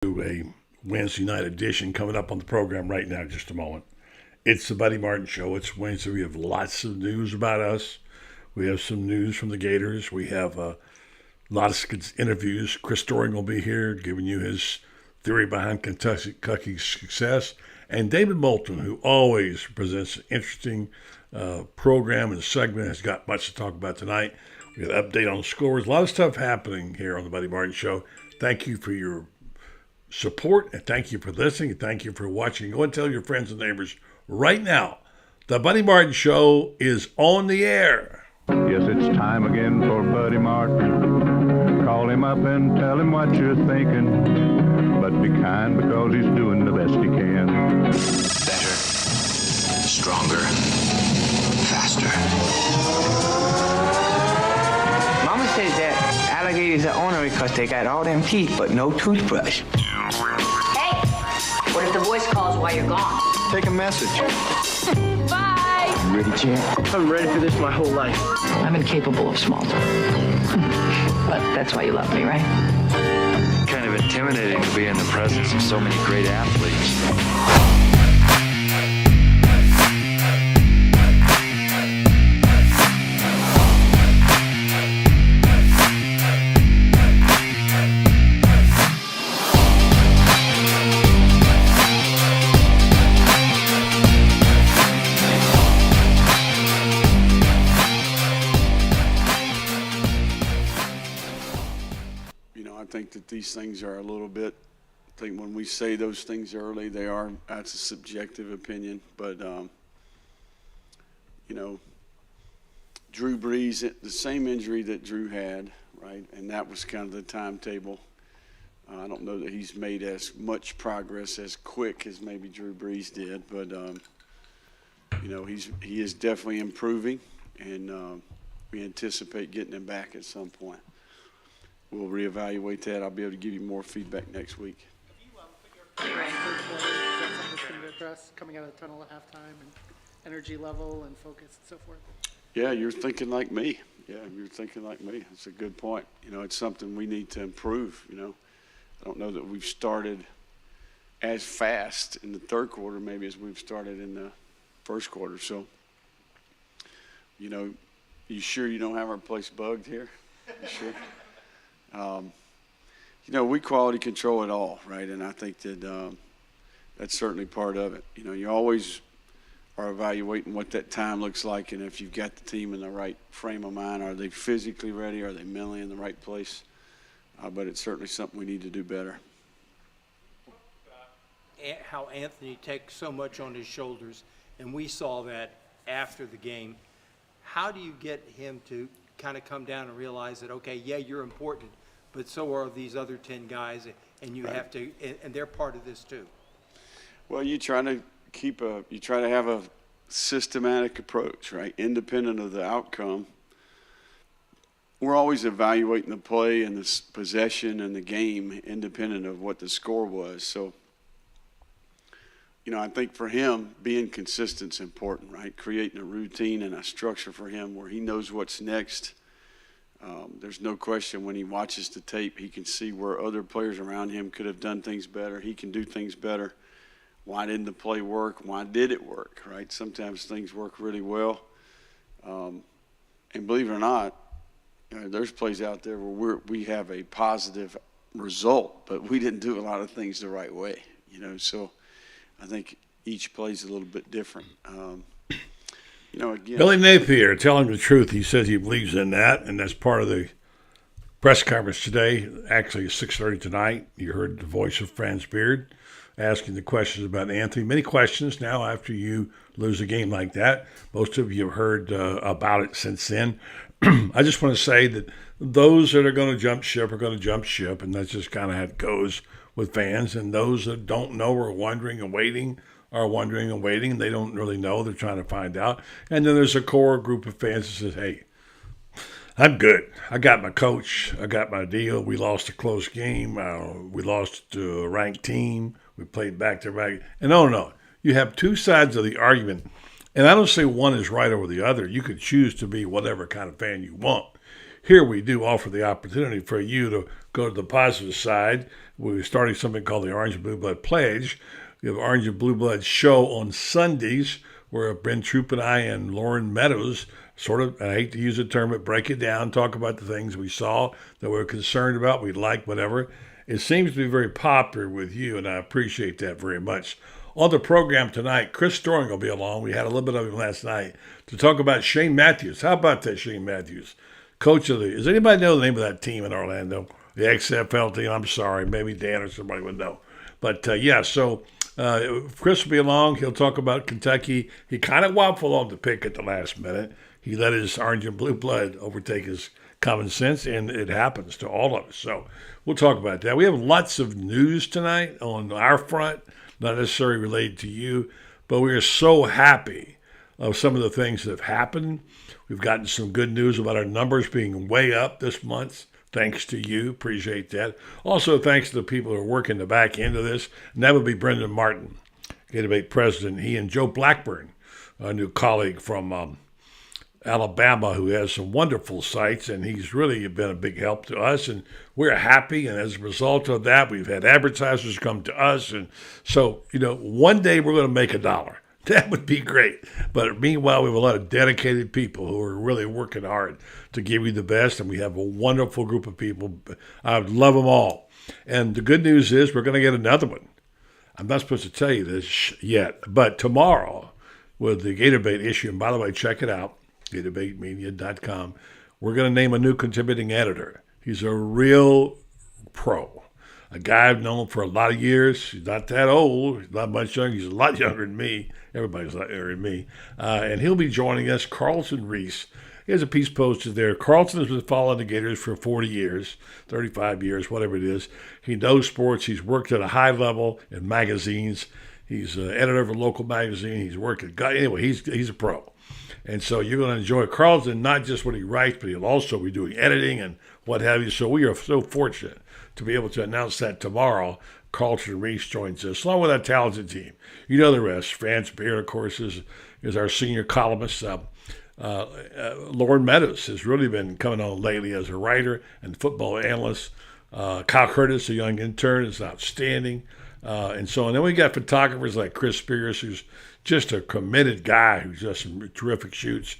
To a Wednesday night edition coming up on the program right now in just a moment. It's the Buddy Martin Show. It's Wednesday. We have lots of news about us. We have some news from the Gators. We have a lot of good interviews. Chris Doring will be here giving you his theory behind Kentucky's success. And David Moulton, who always presents an interesting program and segment, has got much to talk about tonight. We got an update on scores. A lot of stuff happening here on the Buddy Martin Show. Thank you for your support, and thank you for listening, and thank you for watching. Go and tell your friends and neighbors right now. The Buddy Martin Show is on the air. Yes, it's time again for Buddy Martin. Call him up and tell him what you're thinking, but be kind because he's doing the best he can. Better, stronger, faster. Mama says that alligators are ornery because they got all them teeth but no toothbrush. Hey, what if the voice calls while you're gone? Take a message. Bye. You ready, champ? I'm ready for this my whole life. I'm incapable of small talk. But that's why you love me, right? Kind of intimidating to be in the presence of so many great athletes. I think that these things are a little bit, I think when we say those things early, that's a subjective opinion. But, Drew Brees, the same injury that Drew had, right? And that was kind of the timetable. I don't know that he's made as much progress as quick as maybe Drew Brees did, but, he is definitely improving, and we anticipate getting him back at some point. We'll reevaluate that. I'll be able to give you more feedback next week. Is that something that's going to be addressed coming out of the tunnel at halftime, and energy level and focus and so forth? Yeah, you're thinking like me. That's a good point. It's something we need to improve. I don't know that we've started as fast in the third quarter maybe as we've started in the first quarter. So, you sure you don't have our place bugged here? You sure? We quality control it all, right? And I think that that's certainly part of it. You always are evaluating what that time looks like, and if you've got the team in the right frame of mind, are they physically ready? Are they mentally in the right place? But it's certainly something we need to do better. How Anthony takes so much on his shoulders, and we saw that after the game. How do you get him to kind of come down and realize that, okay, yeah, you're important, but so are these other 10 guys, and you have to, and they're part of this too? Well, you try to have a systematic approach, right? Independent of the outcome. We're always evaluating the play and the possession and the game independent of what the score was. So, I think for him, being consistent is important, right? Creating a routine and a structure for him where he knows what's next. There's no question when he watches the tape, he can see where other players around him could have done things better. He can do things better. Why didn't the play work? Why did it work, right? Sometimes things work really well. And believe it or not, there's plays out there where we have a positive result, but we didn't do a lot of things the right way, so I think each play's a little bit different. Again, Billy Napier, telling the truth, he says he believes in that, and that's part of the press conference today. Actually, at 6:30 tonight, you heard the voice of Franz Beard asking the questions about Anthony. Many questions now after you lose a game like that. Most of you have heard about it since then. I just want to say that those that are going to jump ship are going to jump ship, and that's just kind of how it goes with fans. And those that don't know or are wondering and waiting are wondering and waiting. They don't really know. They're trying to find out. And then there's a core group of fans that says, hey, I'm good. I got my coach. I got my deal. We lost a close game. We lost to a ranked team. We played back-to-back. And no. You have two sides of the argument. And I don't say one is right over the other. You could choose to be whatever kind of fan you want. Here we do offer the opportunity for you to go to the positive side. we're starting something called the Orange and Blue Blood Pledge. We have Orange and Blue Blood show on Sundays where Ben Troop and I and Lauren Meadows sort of, I hate to use the term, but break it down, talk about the things we saw that we're concerned about, we like, whatever. It seems to be very popular with you, and I appreciate that very much. On the program tonight, Chris Storing will be along. We had a little bit of him last night to talk about Shane Matthews. How about that, Shane Matthews? Coach of the, does anybody know the name of that team in Orlando? The XFL team, I'm sorry, maybe Dan or somebody would know. But so Chris will be along. He'll talk about Kentucky. He kind of waffled on the pick at the last minute. He let his orange and blue blood overtake his common sense, and it happens to all of us. So we'll talk about that. We have lots of news tonight on our front, not necessarily related to you, but we are so happy of some of the things that have happened. We've gotten some good news about our numbers being way up this month. Thanks to you. Appreciate that. Also, thanks to the people who are working the back end of this. And that would be Brendan Martin, Gator president. He and Joe Blackburn, a new colleague from Alabama, who has some wonderful sites, and he's really been a big help to us. And we're happy. And as a result of that, we've had advertisers come to us. And so, one day we're going to make $1. That would be great. But meanwhile, we have a lot of dedicated people who are really working hard to give you the best, and we have a wonderful group of people. I love them all. And the good news is we're going to get another one. I'm not supposed to tell you this yet, but tomorrow with the GatorBait issue, and by the way, check it out, GatorBaitMedia.com, we're going to name a new contributing editor. He's a real pro. A guy I've known for a lot of years. He's not that old. He's not much younger. He's a lot younger than me. Everybody's a lot younger than me. And he'll be joining us, Carlton Reese. He has a piece posted there. Carlton has been following the Gators for 40 years, 35 years, whatever it is. He knows sports. He's worked at a high level in magazines. He's an editor of a local magazine. He's worked at, anyway, he's a pro. And so you're going to enjoy Carlton, not just what he writes, but he'll also be doing editing and what have you. So we are so fortunate to be able to announce that tomorrow. Carlton Reese joins us, along with our talented team. You know the rest. France Beard, of course, is our senior columnist. Lauren Meadows has really been coming on lately as a writer and football analyst. Kyle Curtis, a young intern, is outstanding. And so on. Then we got photographers like Chris Spears, who's just a committed guy who's just some terrific shoots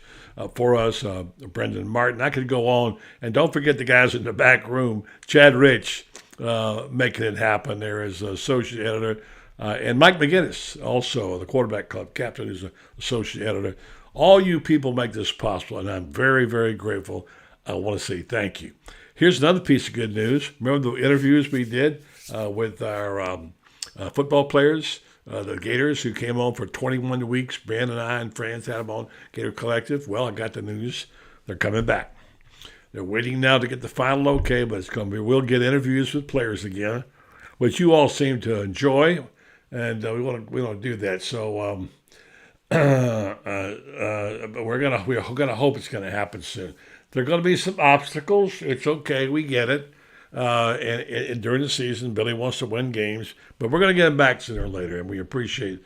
for us. Brendan Martin. I could go on. And don't forget the guys in the back room. Chad Rich making it happen there as associate editor. And Mike McGinnis, also the quarterback club captain, who's an associate editor. All you people make this possible, and I'm very, very grateful. I want to say thank you. Here's another piece of good news. Remember the interviews we did with our football players, the Gators, who came on for 21 weeks. Brandon and I and friends had them on Gator Collective. Well, I got the news. They're coming back. They're waiting now to get the final okay, but it's going to be, we'll get interviews with players again, which you all seem to enjoy, and we want to do that. So but we're gonna hope it's gonna happen soon. There are going to be some obstacles. It's okay. We get it. And during the season, Billy wants to win games, but we're going to get him back sooner or later. And we appreciate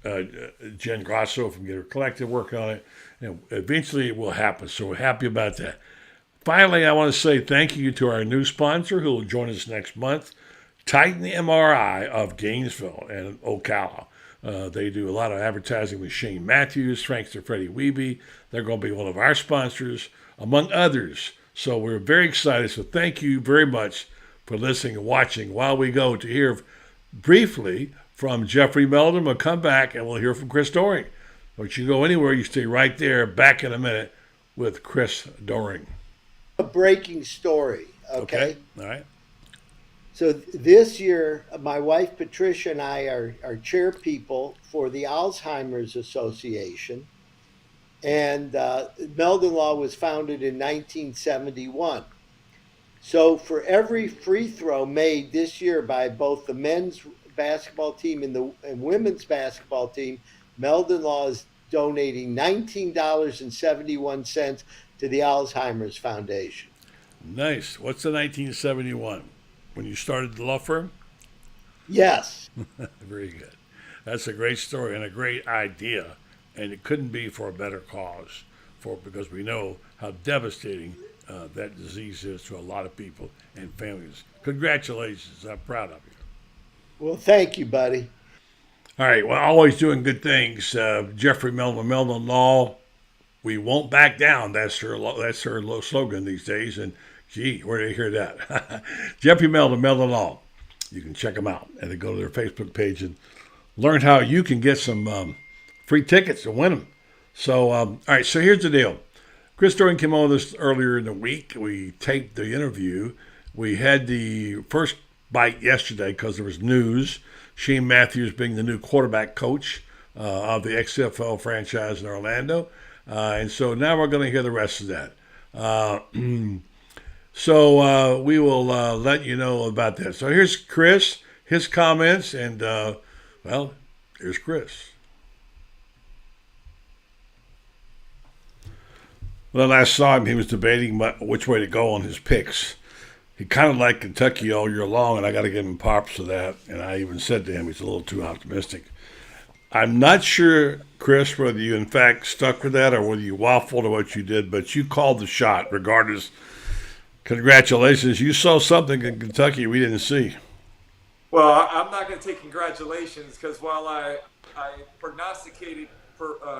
Jen Grasso from Gator Collective working on it. And eventually it will happen. So we're happy about that. Finally, I want to say thank you to our new sponsor who will join us next month, Titan MRI of Gainesville and Ocala. They do a lot of advertising with Shane Matthews, thanks to Freddie Wiebe. They're going to be one of our sponsors, among others. So we're very excited. So thank you very much for listening and watching while we go to hear briefly from Jeffrey Meldon. We'll come back and we'll hear from Chris Doring. Don't you go anywhere. You stay right there. Back in a minute with Chris Doring. A breaking story, okay? All right. So this year, my wife Patricia and I are chair people for the Alzheimer's Association. And Meldon Law was founded in 1971. So for every free throw made this year by both the men's basketball team and women's basketball team, Meldon Law is donating $19.71 to the Alzheimer's Foundation. Nice. What's the 1971? When you started the law firm? Yes. Very good. That's a great story and a great idea. And it couldn't be for a better cause, because we know how devastating that disease is to a lot of people and families. Congratulations. I'm proud of you. Well, thank you, buddy. All right. Well, always doing good things. Jeffrey Melvin, Melvin Law. We won't back down. That's her slogan these days. And gee, where did I hear that? Jeffrey Melvin, Melvin Law. You can check them out and then go to their Facebook page and learn how you can get some free tickets and win them. So, all right. So here's the deal. Chris Doring came on this earlier in the week. We taped the interview. We had the first bite yesterday because there was news. Shane Matthews being the new quarterback coach of the XFL franchise in Orlando. And so now we're going to hear the rest of that. So we will let you know about that. So here's Chris, his comments, and, well, here's Chris. When I last saw him, he was debating which way to go on his picks. He kind of liked Kentucky all year long, and I got to give him props for that. And I even said to him, he's a little too optimistic. I'm not sure, Chris, whether you in fact stuck with that or whether you waffled or what you did, but you called the shot regardless. Congratulations. You saw something in Kentucky we didn't see. Well, I'm not going to take congratulations because while I prognosticated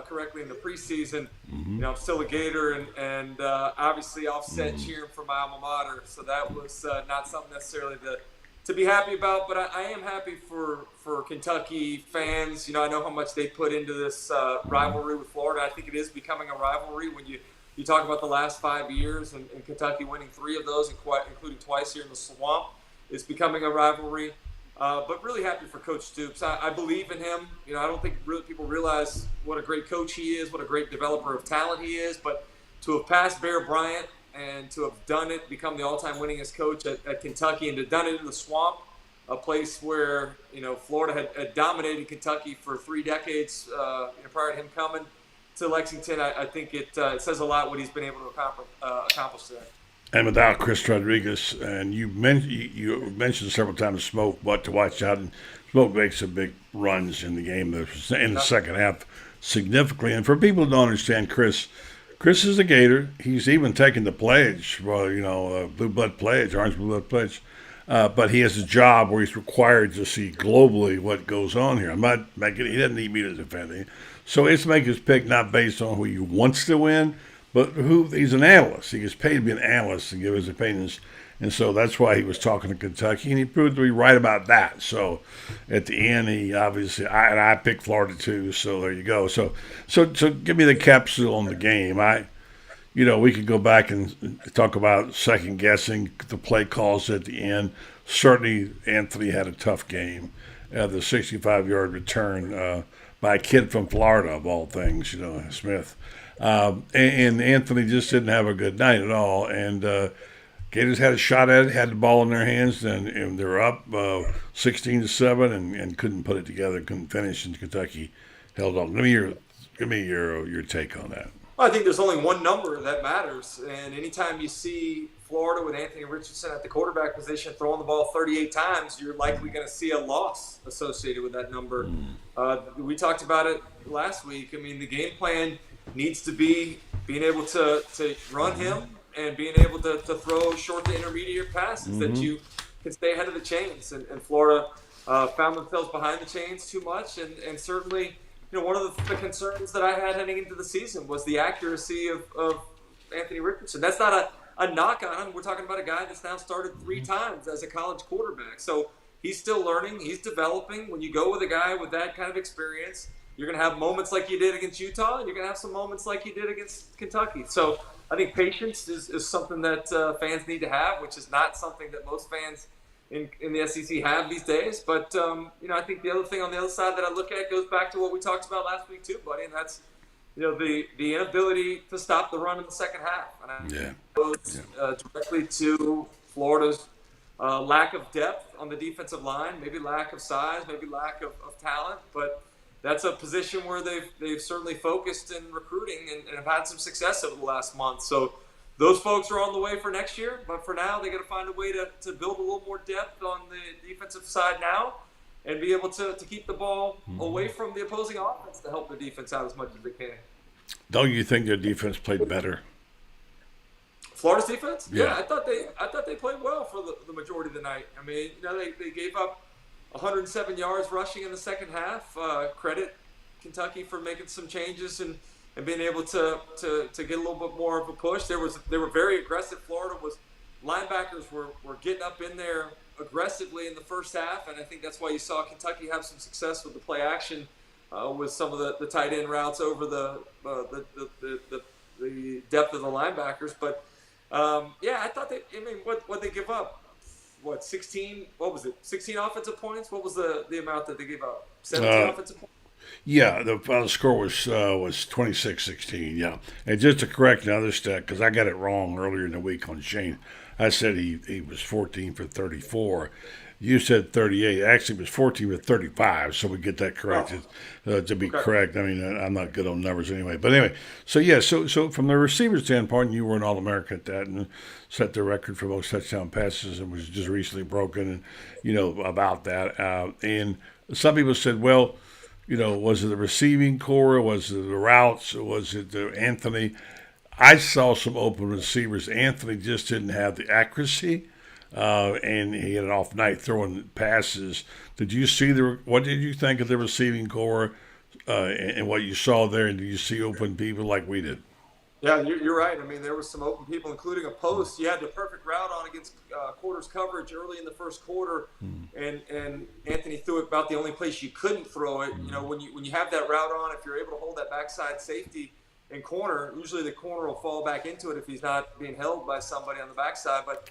correctly in the preseason, I'm still a Gator and obviously offset cheering for my alma mater. So that was not something necessarily to be happy about, but I am happy for Kentucky fans. I know how much they put into this rivalry with Florida. I think it is becoming a rivalry when you talk about the last 5 years and Kentucky winning 3 of those, including twice here in the Swamp. It's becoming a rivalry. But really happy for Coach Stoops. I believe in him. I don't think really people realize what a great coach he is, what a great developer of talent he is. But to have passed Bear Bryant and to have done it, become the all-time winningest coach at Kentucky, and to have done it in the Swamp, a place where Florida had dominated Kentucky for 3 decades prior to him coming to Lexington, I think it says a lot what he's been able to accomplish there. And without Chris Rodriguez, and you mentioned several times Smoke, what to watch out. And Smoke makes some big runs in the game in the second half significantly. And for people who don't understand Chris is a Gator. He's even taken the pledge, blue blood pledge, orange blue blood pledge. But he has a job where he's required to see globally what goes on here. He doesn't need me to defend him. So it's make his pick not based on who he wants to win, but he's an analyst. He gets paid to be an analyst and give his opinions. And so that's why he was talking to Kentucky, and he proved to be right about that. So at the end, he obviously, I picked Florida too, so there you go. So give me the capsule on the game. We could go back and talk about second guessing the play calls at the end. Certainly, Anthony had a tough game. The 65-yard return by a kid from Florida, of all things, Smith. And Anthony just didn't have a good night at all. And Gators had a shot at it, had the ball in their hands, and they were up 16-7 and couldn't put it together, couldn't finish. And Kentucky held on. Give me your take on that. Well, I think there's only one number that matters, and anytime you see Florida with Anthony Richardson at the quarterback position throwing the ball 38 times, you're likely going to see a loss associated with that number. We talked about it last week. I mean, the game plan needs to be being able to run him and being able to throw short to intermediate passes that you can stay ahead of the chains. And Florida found themselves behind the chains too much, and certainly – one of the concerns that I had heading into the season was the accuracy of Anthony Richardson. That's not a knock on him. We're talking about a guy that's now started 3 times as a college quarterback. So he's still learning. He's developing. When you go with a guy with that kind of experience, you're going to have moments like you did against Utah, and you're going to have some moments like you did against Kentucky. So I think patience is something that fans need to have, which is not something that most fans in the SEC have these days. But, I think the other thing on the other side that I look at goes back to what we talked about last week too, buddy, and that's, the inability to stop the run in the second half. And it goes directly to Florida's lack of depth on the defensive line, maybe lack of size, maybe lack of talent. But that's a position where they've certainly focused in recruiting and have had some success over the last month. So those folks are on the way for next year, but for now, they got to find a way to build a little more depth on the defensive side now and be able to keep the ball away from the opposing offense to help the defense out as much as they can. Don't you think their defense played better? Florida's defense? Yeah. I thought they played well for the majority of the night. I mean, they gave up 107 yards rushing in the second half. Credit Kentucky for making some changes and being able to get a little bit more of a push. They were very aggressive. Linebackers were getting up in there aggressively in the first half, and I think that's why you saw Kentucky have some success with the play action with some of the tight end routes over the depth of the linebackers. But I thought what they give up? 16? What was it? 16 offensive points? What was the amount that they gave up? 17 offensive points. Yeah, the final score was 26-16. Yeah, and just to correct another stat, because I got it wrong earlier in the week on Shane, I said he was 14 for 34. You said 38. Actually, it was 14 for 35. So we get that corrected to be correct. I mean, I'm not good on numbers anyway. But anyway, so from the receiver standpoint, you were an All-American at that and set the record for most touchdown passes and was just recently broken. And about that. And some people said, well, was it the receiving core? Was it the routes? Was it Anthony? I saw some open receivers. Anthony just didn't have the accuracy, and he had an off night throwing passes. Did you see what did you think of the receiving core and what you saw there? And did you see open people like we did? Yeah, you're right. I mean, there were some open people, including a post. You had the perfect route on against quarters coverage early in the first quarter, and Anthony threw it about the only place you couldn't throw it. When you have that route on, if you're able to hold that backside safety and corner, usually the corner will fall back into it if he's not being held by somebody on the backside. But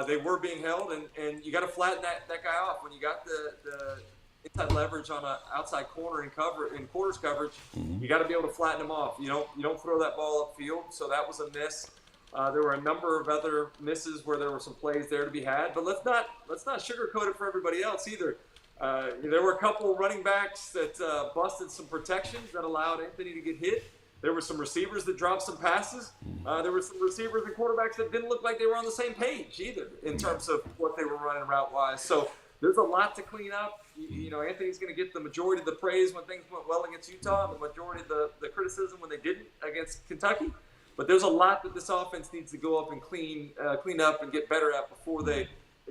they were being held, and you got to flatten that guy off. When you got the inside leverage on an outside corner in quarters coverage, you got to be able to flatten him off. You don't throw that ball upfield, so that was a miss. There were a number of other misses where there were some plays there to be had, but let's not sugarcoat it for everybody else either. There were a couple running backs that busted some protections that allowed Anthony to get hit. There were some receivers that dropped some passes. There were some receivers and quarterbacks that didn't look like they were on the same page either in terms of what they were running route-wise. So there's a lot to clean up. Anthony's going to get the majority of the praise when things went well against Utah, and the majority of the criticism when they didn't against Kentucky. But there's a lot that this offense needs to go up and clean up and get better at before they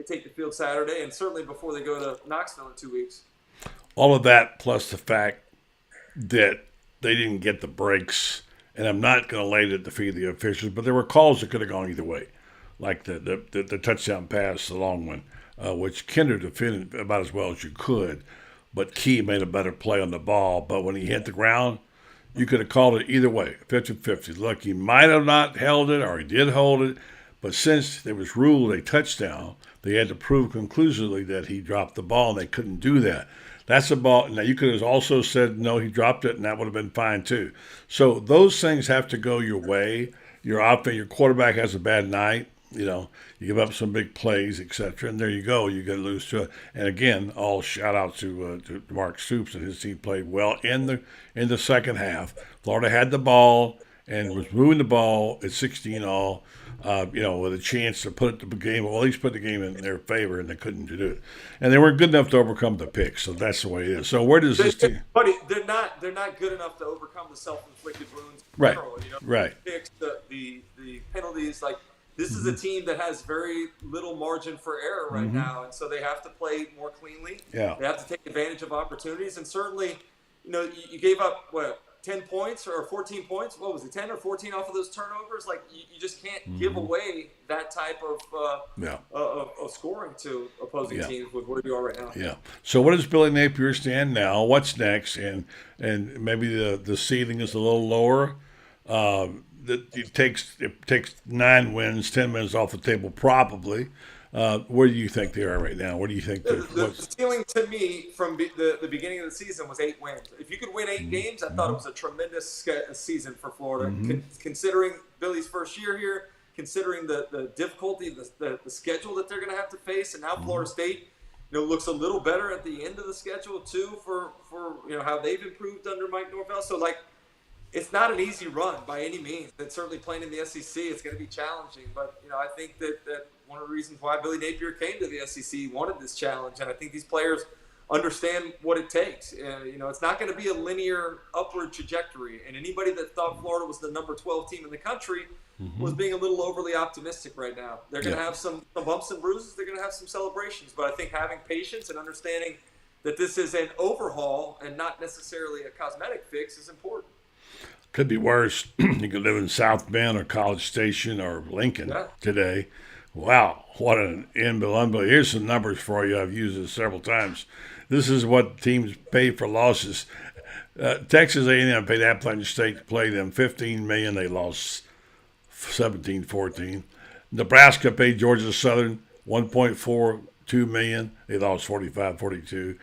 take the field Saturday, and certainly before they go to Knoxville in 2 weeks. All of that plus the fact that they didn't get the breaks, and I'm not going to lay it at the feet of the officials, but there were calls that could have gone either way, like the touchdown pass, the long one, which Kinder defended about as well as you could, but Key made a better play on the ball. But when he hit the ground, you could have called it either way, 50-50. Look, he might have not held it, or he did hold it, but since there was ruled a touchdown, they had to prove conclusively that he dropped the ball, and they couldn't do that. That's a ball. Now, you could have also said, no, he dropped it, and that would have been fine, too. So those things have to go your way. Your quarterback has a bad night. You give up some big plays, etc., and there you go. You get to lose to it. And again, all shout out to Mark Stoops and his team played well in the second half. Florida had the ball and was moving the ball at 16-all. With a chance to put the game, well, at least put the game in their favor, and they couldn't do it. And they weren't good enough to overcome the pick, so that's the way it is. So where does this team? Buddy, they're not good enough to overcome the self-inflicted wounds. Right. Right. Picks, the penalties. Like, this is a team that has very little margin for error right now, and so they have to play more cleanly. Yeah. They have to take advantage of opportunities, and certainly, you gave up 10 points or 14 points. What was it, 10 or 14 off of those turnovers? Like, you just can't give away that type of scoring to opposing teams with where you are right now. Yeah. So what does Billy Napier stand now? What's next? And maybe the ceiling is a little lower. It takes 9 wins, 10 wins off the table probably. Where do you think they are right now? What do you think? The ceiling to me from the beginning of the season was 8 wins. If you could win 8 games, I thought it was a tremendous season for Florida. Considering Billy's first year here, considering the difficulty, the schedule that they're going to have to face, and now Florida State looks a little better at the end of the schedule too for how they've improved under Mike Norvell. So it's not an easy run by any means. And certainly playing in the SEC, it's going to be challenging. But I think that one of the reasons why Billy Napier came to the SEC, wanted this challenge, and I think these players understand what it takes. It's not going to be a linear upward trajectory. And anybody that thought Florida was the number 12 team in the country was being a little overly optimistic right now. They're going to have some bumps and bruises. They're going to have some celebrations. But I think having patience and understanding that this is an overhaul and not necessarily a cosmetic fix is important. Could be worse. You could live in South Bend or College Station or Lincoln today. Wow, what an unbelievable. Here's some numbers for you. I've used this several times. This is what teams pay for losses. Texas A&M paid Appalachian State to play them $15 million. They lost 17-14. Nebraska paid Georgia Southern $1.42 million. They lost 45-42.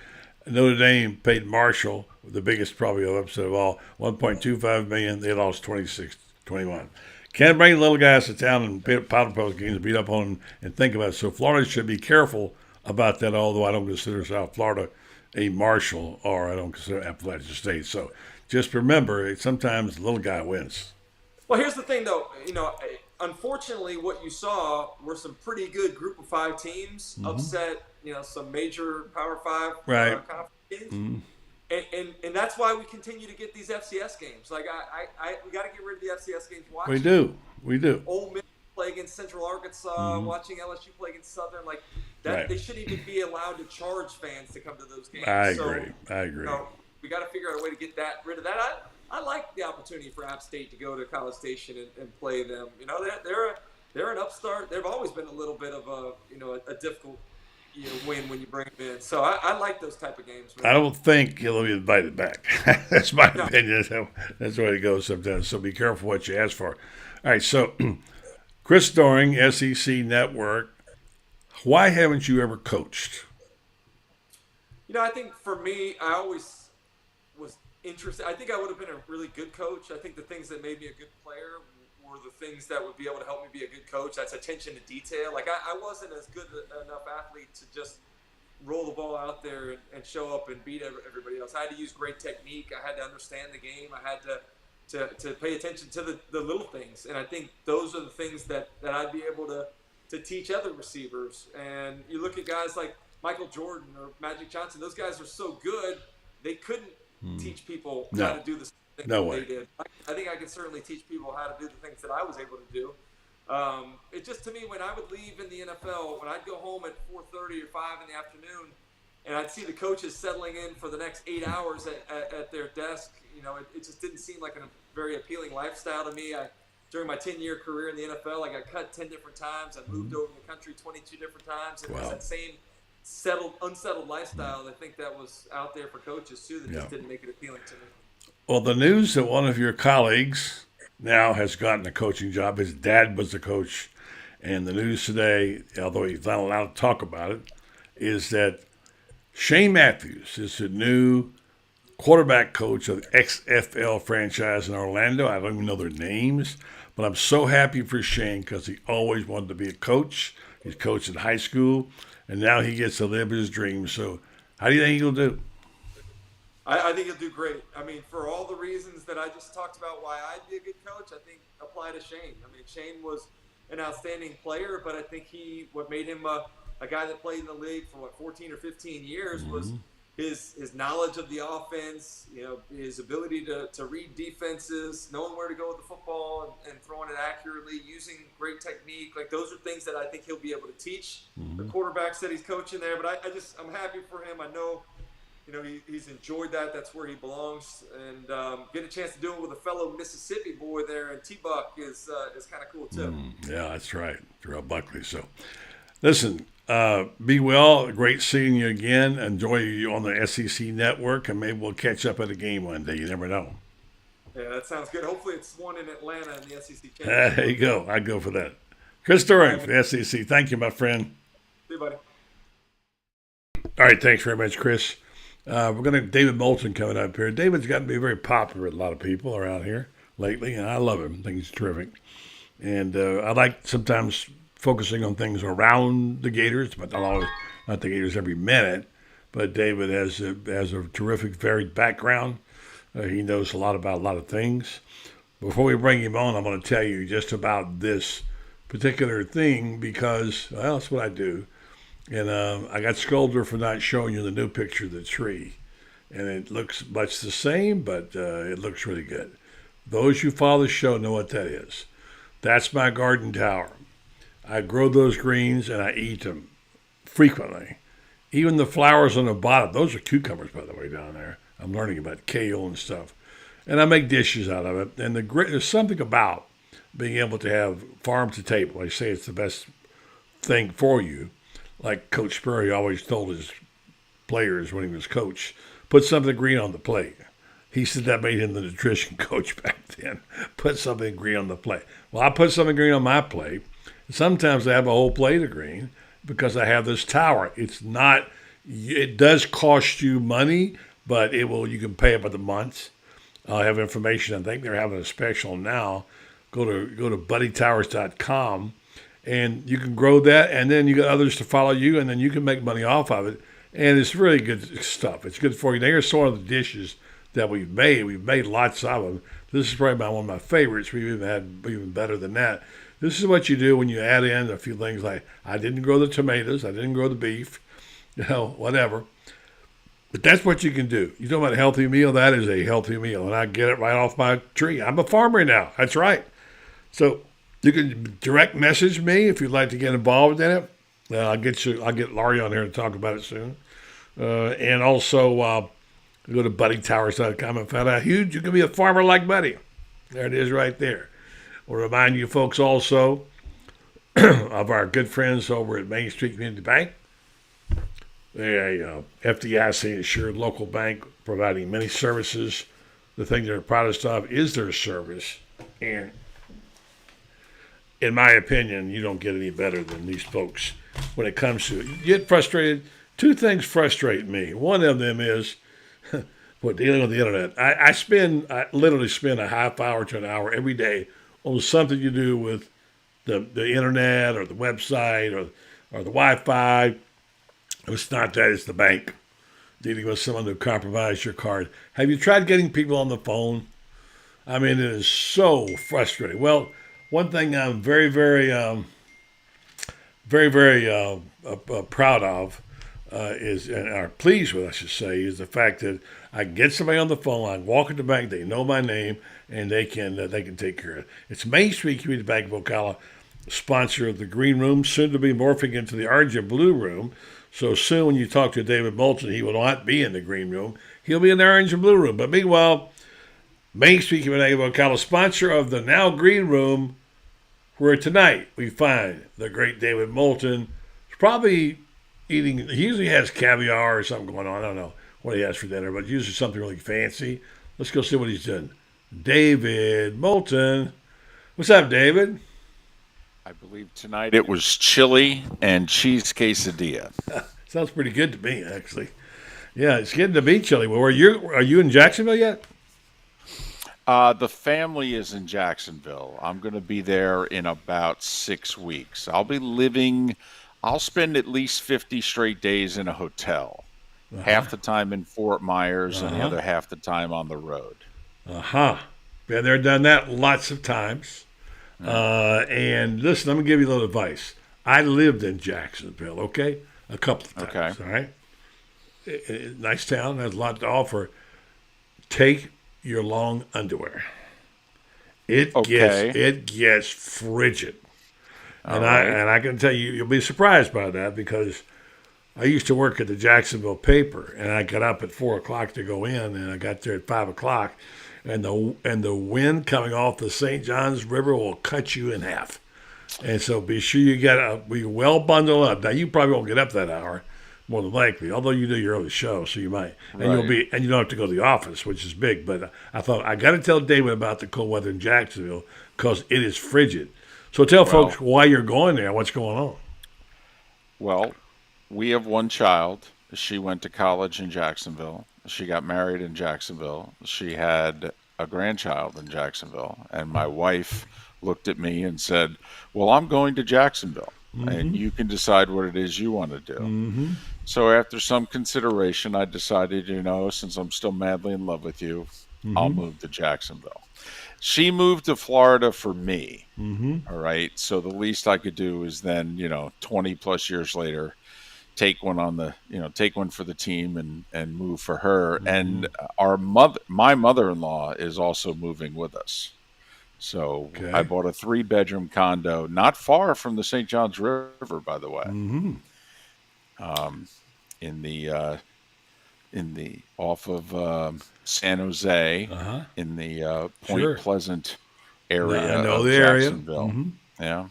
Notre Dame paid Marshall, the biggest probably upset of all, $1.25 million. They lost 26-21. Can't bring little guys to town and powder post games and beat up on them and think about it. So Florida should be careful about that, although I don't consider South Florida a Marshall or I don't consider Appalachian State. So just remember, sometimes the little guy wins. Well, here's the thing, though. Unfortunately, what you saw were some pretty good Group of 5 teams upset, some major Power 5 conference teams. And that's why we continue to get these FCS games. Like we got to get rid of the FCS games. We do. Ole Miss play against Central Arkansas, watching LSU play against Southern, like that. They shouldn't even be allowed to charge fans to come to those games. I agree. We got to figure out a way to get rid of that. I like the opportunity for App State to go to College Station and play them. They're an upstart. They've always been a little bit of a difficult win when you bring them in. So I like those type of games. Man. I don't think he'll be invited back. That's my opinion. That's the way it goes sometimes. So be careful what you ask for. All right, so Chris Doring, SEC Network, why haven't you ever coached? I think for me, I always was interested. I think I would have been a really good coach. I think the things that made me a good player were the things that would be able to help me be a good coach. That's attention to detail. Like I wasn't as good enough athlete to just roll the ball out there and show up and beat everybody else. I had to use great technique. I had to understand the game. I had to pay attention to the little things. And I think those are the things that I'd be able to teach other receivers. And you look at guys like Michael Jordan or Magic Johnson, those guys are so good, they couldn't teach people how to do the things they did. I think I can certainly teach people how to do the things that I was able to do. It just, to me, when I would leave in the NFL, when I'd go home at 4:30 or 5 in the afternoon, and I'd see the coaches settling in for the next 8 hours at their desk, it just didn't seem like a very appealing lifestyle to me. During my 10-year career in the NFL, I got cut 10 different times. I moved over the country 22 different times. And it was that same unsettled lifestyle. I think that was out there for coaches, too, that just didn't make it appealing to me. Well, the news that one of your colleagues now has gotten a coaching job, his dad was the coach, and the news today, although he's not allowed to talk about it, is that Shane Matthews is the new quarterback coach of the XFL franchise in Orlando. I don't even know their names, but I'm so happy for Shane because he always wanted to be a coach. He's coached in high school, and now he gets to live his dreams. So how do you think he'll do? I think he'll do great. I mean, for all the reasons that I just talked about why I'd be a good coach, I think apply to Shane. I mean, Shane was an outstanding player, but I think what made him a guy that played in the league for 14 or 15 years was his knowledge of the offense, his ability to read defenses, knowing where to go with the football and throwing it accurately, using great technique. Like, those are things that I think he'll be able to teach the quarterbacks that he's coaching there. But I'm happy for him. I know, he's enjoyed that. That's where he belongs. And get a chance to do it with a fellow Mississippi boy there, and T-Buck is kind of cool too. Yeah, that's right. Terrell Buckley. So, listen, be well. Great seeing you again. Enjoy you on the SEC Network, and maybe we'll catch up at a game one day. You never know. Yeah, that sounds good. Hopefully it's one in Atlanta in the SEC Championship. There you go. I'd go for that. Chris Doring for the SEC. Thank you, my friend. See you, buddy. All right, thanks very much, Chris. We're going to have David Moulton coming up here. David's gotten to be very popular with a lot of people around here lately, and I love him. I think he's terrific. And I like sometimes focusing on things around the Gators, but not the Gators every minute. But David has a terrific, varied background. He knows a lot about a lot of things. Before we bring him on, I'm going to tell you just about this particular thing because, well, that's what I do. And I got scolded for not showing you the new picture of the tree. And it looks much the same, but it looks really good. Those who follow the show know what that is. That's my garden tower. I grow those greens and I eat them frequently. Even the flowers on the bottom, those are cucumbers, by the way, down there. I'm learning about kale and stuff. And I make dishes out of it. And there's something about being able to have farm to table. I say it's the best thing for you. Like Coach Spurrier always told his players when he was coach, put something green on the plate. He said that made him the nutrition coach back then. Put something green on the plate. Well, I put something green on my plate. Sometimes I have a whole plate of green because I have this tower. It does cost you money, but you can pay it by the month. I have information. I think they're having a special now. Go to buddytowers.com and you can grow that, and then you got others to follow you, and then you can make money off of it. And it's really good stuff. It's good for you. Here's some of the dishes that we've made. We've made lots of them. This is probably one of my favorites. We've even had even better than that. This is what you do when you add in a few things like, I didn't grow the tomatoes, I didn't grow the beef, whatever. But that's what you can do. You talk about a healthy meal, that is a healthy meal. And I get it right off my tree. I'm a farmer now. That's right. So you can direct message me if you'd like to get involved in it. I'll get Laurie on here to talk about it soon. And also go to buddytowers.com and find out you can be a farmer like Buddy. There it is right there. We'll remind you folks also of our good friends over at Main Street Community Bank. They're a FDIC insured local bank providing many services. The thing they're proudest of is their service. And in my opinion, you don't get any better than these folks when it comes to it. You get frustrated. Two things frustrate me. One of them is dealing with the internet. I literally spend a half hour to an hour every day on something you do with the internet or the website or the Wi-Fi. It's not that, it's the bank dealing with someone who compromised your card. Have you tried getting people on the phone? I mean, it is so frustrating. Well, one thing I'm very, very, very, very proud of is, and are pleased with, I should say, is the fact that I get somebody on the phone, I walk at the bank, they know my name, and they can take care of it. It's Main Street Community Bank of Ocala, sponsor of the Green Room, soon to be morphing into the Orange and Blue Room. So soon when you talk to David Moulton, he will not be in the Green Room. He'll be in the Orange and Blue Room. But meanwhile, Main Street Community Bank of Ocala, sponsor of the now Green Room, where tonight we find the great David Moulton. He's probably eating, he usually has caviar or something going on. I don't know what he has for dinner, but usually something really fancy. Let's go see what he's doing. David Moulton. What's up, David? I believe tonight it was chili and cheese quesadilla. Sounds pretty good to me, actually. Yeah, it's getting to be chilly. Well, are you in Jacksonville yet? The family is in Jacksonville. I'm going to be there in about 6 weeks. I'll spend at least 50 straight days in a hotel. Uh-huh. Half the time in Fort Myers and the other half the time on the road. Been there, done that lots of times. And listen, I'm going to give you a little advice. I lived in Jacksonville, okay? A couple of times, all right? Nice town, has a lot to offer. Take your long underwear. It gets frigid. And I can tell you, you'll be surprised by that because I used to work at the Jacksonville paper, and I got up at 4 o'clock to go in, and I got there at 5 o'clock. And the wind coming off the St. Johns River will cut you in half. And so be sure you be well bundled up. Now you probably won't get up that hour, more than likely, although you do your early show, so you might. And you don't have to go to the office, which is big. But I thought I got to tell David about the cold weather in Jacksonville because it is frigid. So tell folks why you're going there. What's going on? Well, we have one child. She went to college in Jacksonville. She got married in Jacksonville. She had a grandchild in Jacksonville. And my wife looked at me and said, well, I'm going to Jacksonville. Mm-hmm. And you can decide what it is you want to do. Mm-hmm. So after some consideration, I decided, since I'm still madly in love with you, I'll move to Jacksonville. She moved to Florida for me. Mm-hmm. All right. So the least I could do is then, 20 plus years later, take one take one for the team and move for her. Mm-hmm. And my mother-in-law is also moving with us. So Okay. I bought a 3-bedroom condo not far from the St. Johns River, by the way. Mm-hmm. In the off of San Jose, in the Point Pleasant area I know of the area. Jacksonville. Mm-hmm. Yeah,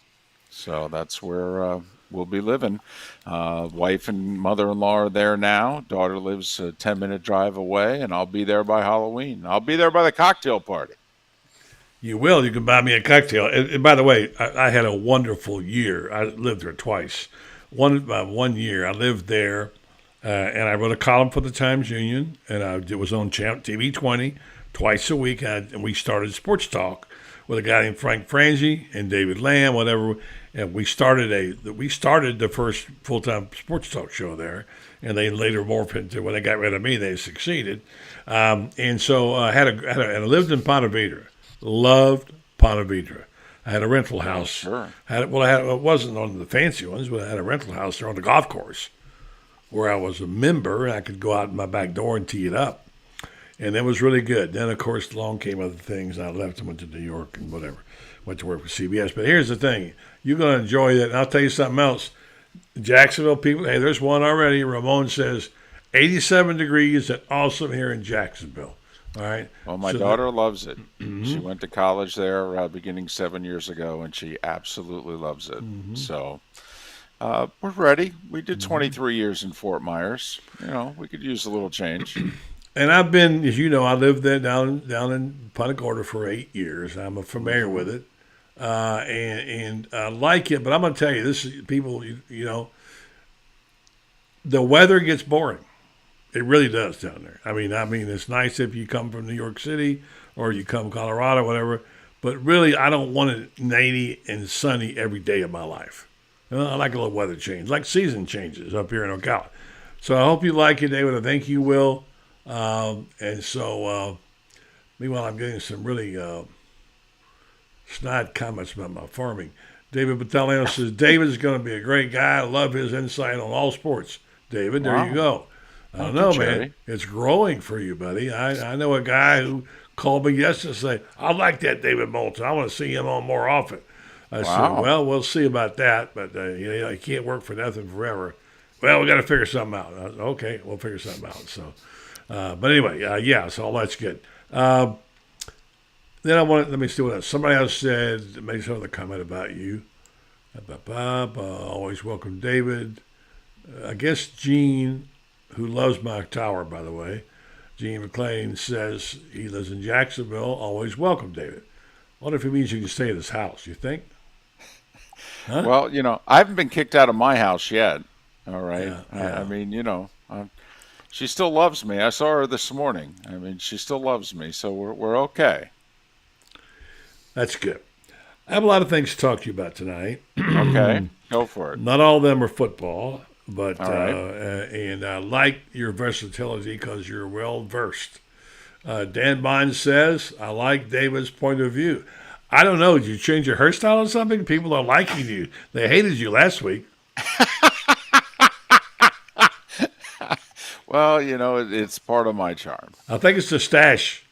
so that's where we'll be living. Wife and mother-in-law are there now. Daughter lives a 10-minute drive away, and I'll be there by Halloween. I'll be there by the cocktail party. You will. You can buy me a cocktail. And by the way, I had a wonderful year. I lived there twice. One year I lived there, and I wrote a column for the Times Union, and it was on TV 20 twice a week. And we started Sports Talk with a guy named Frank Frangie and David Lamb, whatever. And we started the first full-time sports talk show there, and they later morphed into, when they got rid of me, they succeeded. And so I and I lived in Ponte Vedra. Loved Ponte Vedra. I had a rental house. Sure. It wasn't on the fancy ones, but I had a rental house there on the golf course where I was a member, and I could go out in my back door and tee it up. And it was really good. Then, of course, along came other things, and I left and went to New York and whatever. Went to work for CBS. But here's the thing. You're going to enjoy that. And I'll tell you something else. Jacksonville people, hey, there's one already. Ramon says 87 degrees and awesome here in Jacksonville. All right. Well, my daughter loves it. Mm-hmm. She went to college there beginning 7 years ago, and she absolutely loves it. Mm-hmm. So we're ready. We did 23 years in Fort Myers. We could use a little change. And I've been, as you know, I lived there down in Punta Gorda for 8 years. I'm familiar with it, and I like it. But I'm going to tell you, this is people. The weather gets boring. It really does down there. I mean, it's nice if you come from New York City or you come from Colorado, whatever. But really, I don't want it 90 and sunny every day of my life. I like a little weather change, like season changes up here in Ocala. So I hope you like it, David. I think you will. And so, meanwhile, I'm getting some really snide comments about my farming. David Battalion says, David's going to be a great guy. I love his insight on all sports. David, there you go. I don't know, man. It's growing for you, buddy. I know a guy who called me yesterday and said, I like that David Moulton. I want to see him on more often. I said, well, we'll see about that, but I can't work for nothing forever. Well, we got to figure something out. I said, okay, we'll figure something out. So, but anyway, so all that's good. Then let me see what else. Somebody else said, made some other comment about you. Always welcome, David. I guess Gene, who loves my tower, by the way, Gene McLean says he lives in Jacksonville. Always welcome, David. What if he means you can stay at his house? You think? Huh? Well, I haven't been kicked out of my house yet. All right. Yeah. I mean, she still loves me. I saw her this morning. I mean, she still loves me, so we're okay. That's good. I have a lot of things to talk to you about tonight. Okay, go for it. Not all of them are football, but right. And I like your versatility because you're well versed. Dan Bond says, I like David's point of view. I don't know. Did you change your hairstyle or something? People are liking you. They hated you last week. Well, it's part of my charm. I think it's the stash.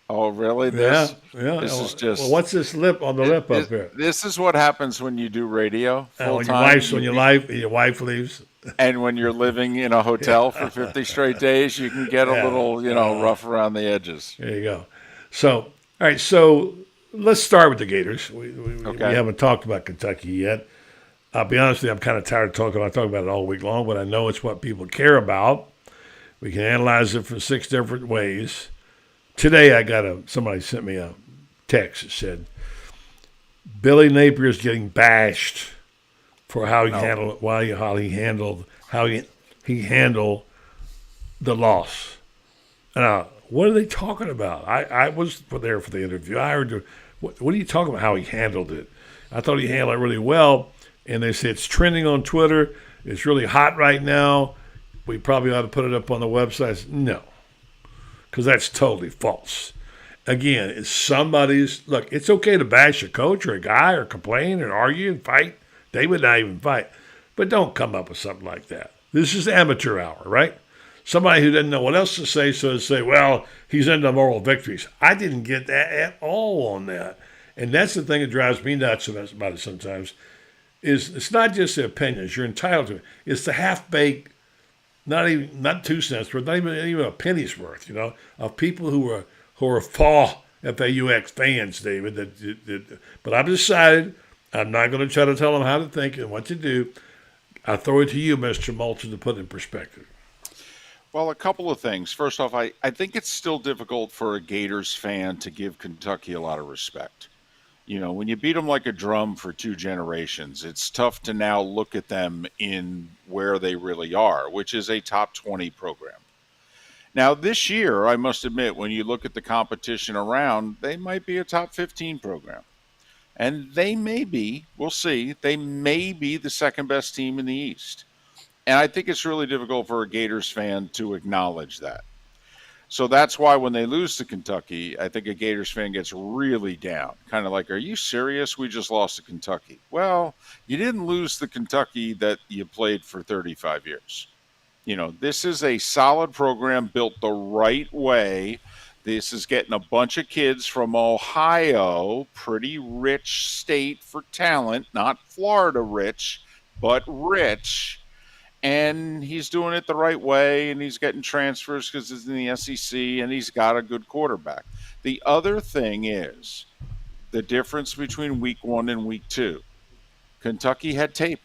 Oh, really? Yeah. This is just. Well, what's this lip on the lip up here? This is what happens when you do radio full when time. Your wife leaves. And when you're living in a hotel for 50 straight days, you can get a little, rough around the edges. There you go. So, all right. So let's start with the Gators. We haven't talked about Kentucky yet. I'll be honest with you, I'm kind of tired of talking. I talk about it all week long, but I know it's what people care about. We can analyze it from 6 different ways. Today, somebody sent me a text that said, Billy Napier's getting bashed for how he handled the loss. What are they talking about? I was there for the interview. I heard, what are you talking about? How he handled it? I thought he handled it really well. And they say it's trending on Twitter. It's really hot right now. We probably ought to put it up on the website. No, because that's totally false. Again, it's look, it's okay to bash a coach or a guy or complain and argue and fight. They would not even fight. But don't come up with something like that. This is amateur hour, right? Somebody who doesn't know what else to say, so to say, well, he's into moral victories. I didn't get that at all on that. And that's the thing that drives me nuts about it sometimes, is it's not just the opinions. You're entitled to it. It's the half-baked, not 2 cents worth, not even a penny's worth, of people who are FAUX fans, David. But I've decided I'm not going to try to tell them how to think and what to do. I throw it to you, Mr. Moulton, to put in perspective. Well, a couple of things. First off, I think it's still difficult for a Gators fan to give Kentucky a lot of respect. When you beat them like a drum for 2 generations, it's tough to now look at them in where they really are, which is a top 20 program. Now, this year, I must admit, when you look at the competition around, they might be a top 15 program. And they may be, we'll see, they may be the second best team in the East. And I think it's really difficult for a Gators fan to acknowledge that. So that's why when they lose to Kentucky, I think a Gators fan gets really down. Kind of like, are you serious? We just lost to Kentucky. Well, you didn't lose to Kentucky that you played for 35 years. This is a solid program built the right way. This is getting a bunch of kids from Ohio, pretty rich state for talent, not Florida rich, but rich. And he's doing it the right way, and he's getting transfers because he's in the SEC, and he's got a good quarterback. The other thing is the difference between week 1 and week 2. Kentucky had tape,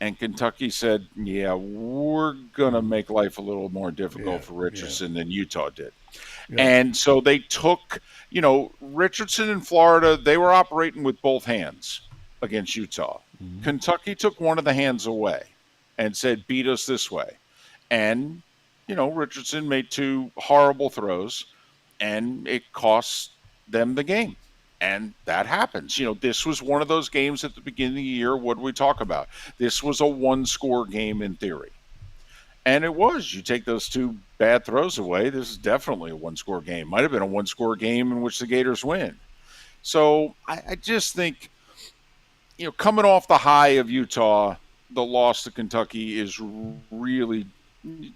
and Kentucky said, yeah, we're going to make life a little more difficult for Richardson than Utah did. Yeah. And so they took, Richardson in Florida, they were operating with both hands against Utah. Mm-hmm. Kentucky took one of the hands away and said, beat us this way. And, Richardson made 2 horrible throws, and it cost them the game. And that happens. This was one of those games at the beginning of the year. What do we talk about? This was a 1-score game in theory. And it was. You take those 2 bad throws away, this is definitely a 1-score game. Might have been a 1-score game in which the Gators win. So I just think, coming off the high of Utah, the loss to Kentucky is really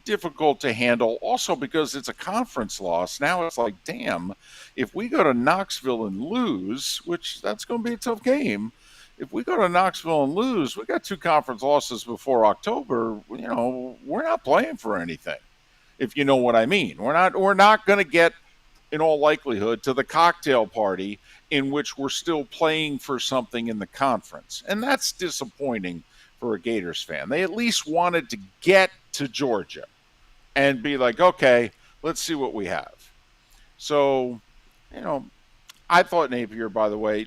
difficult to handle. Also because it's a conference loss. Now it's like, damn, if we go to Knoxville and lose, which that's going to be a tough game. If we go to Knoxville and lose, we got 2 conference losses before October. We're not playing for anything, if you know what I mean. We're not going to get, in all likelihood, to the cocktail party in which we're still playing for something in the conference. And that's disappointing for a Gators fan. They at least wanted to get to Georgia and be like, okay, let's see what we have. So, I thought Napier, by the way,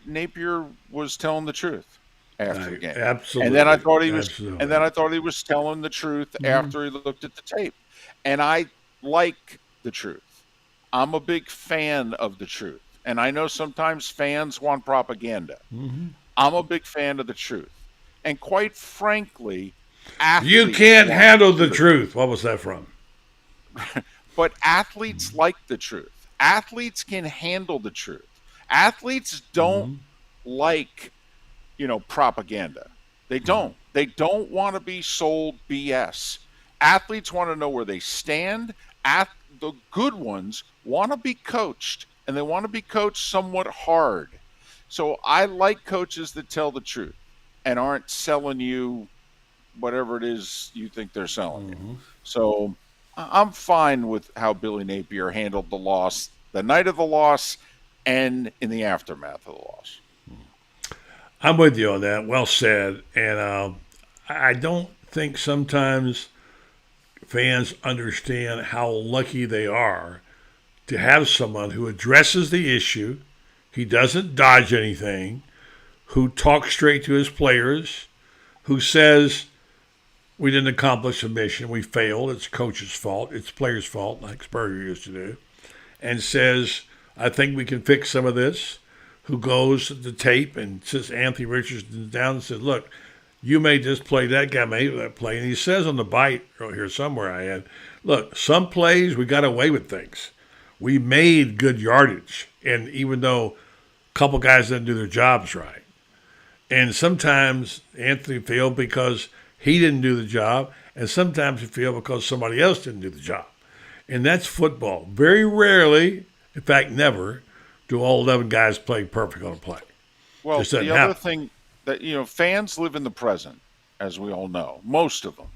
was telling the truth after the game. Absolutely. And then I thought he was telling the truth after he looked at the tape. And I like the truth. I'm a big fan of the truth. And I know sometimes fans want propaganda. Mm-hmm. I'm a big fan of the truth. And quite frankly, you can't handle the truth. What was that from? But athletes like the truth. Athletes can handle the truth. Athletes don't like, propaganda. They don't. They don't want to be sold BS. Athletes want to know where they stand. The good ones want to be coached, and they want to be coached somewhat hard. So I like coaches that tell the truth and aren't selling you whatever it is you think they're selling you. So I'm fine with how Billy Napier handled the loss, the night of the loss, and in the aftermath of the loss. I'm with you on that. Well said. And I don't think sometimes fans understand how lucky they are to have someone who addresses the issue. He doesn't dodge anything, who talks straight to his players, who says, we didn't accomplish the mission, we failed, it's coach's fault, it's players' fault, like Spurrier used to do, and says, I think we can fix some of this, who goes to the tape and sits Anthony Richardson down and says, look, you made this play, that guy made that play. And he says on the bite here somewhere I had, look, some plays we got away with things. We made good yardage. And even though a couple guys didn't do their jobs right. And sometimes Anthony failed because he didn't do the job, and sometimes you feel because somebody else didn't do the job. And that's football. Very rarely, in fact, never, do all 11 guys play perfect on a play. Well, Just doesn't the other happen. thing that, fans live in the present, as we all know, most of them.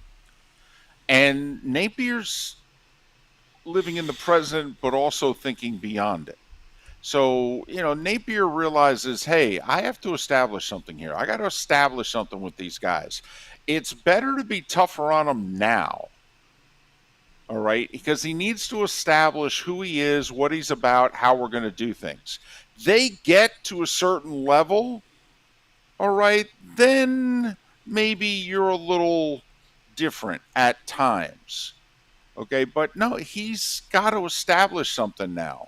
And Napier's living in the present, but also thinking beyond it. So, Napier realizes, hey, I have to establish something here. I got to establish something with these guys. It's better to be tougher on them now, all right? Because he needs to establish who he is, what he's about, how we're going to do things. They get to a certain level, all right, then maybe you're a little different at times, okay? But no, he's got to establish something now.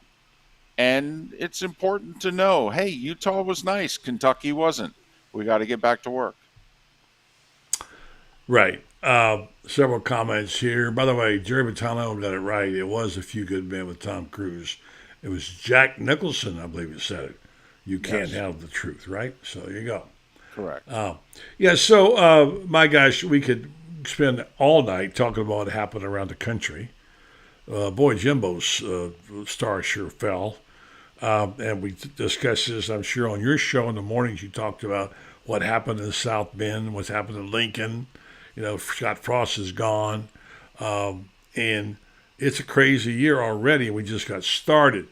And it's important to know, hey, Utah was nice, Kentucky wasn't. We got to get back to work. Right. Several comments here. By the way, Jerry Bottano got it right. It was A Few Good Men with Tom Cruise. It was Jack Nicholson, I believe, who said it. You can't handle the truth, right? So there you go. Correct. Yeah, so my gosh, we could spend all night talking about what happened around the country. Boy, Jimbo's star sure fell. And we discussed this, I'm sure, on your show in the mornings. You talked about what happened in South Bend, what's happened in Lincoln. Scott Frost is gone. And it's a crazy year already, and we just got started.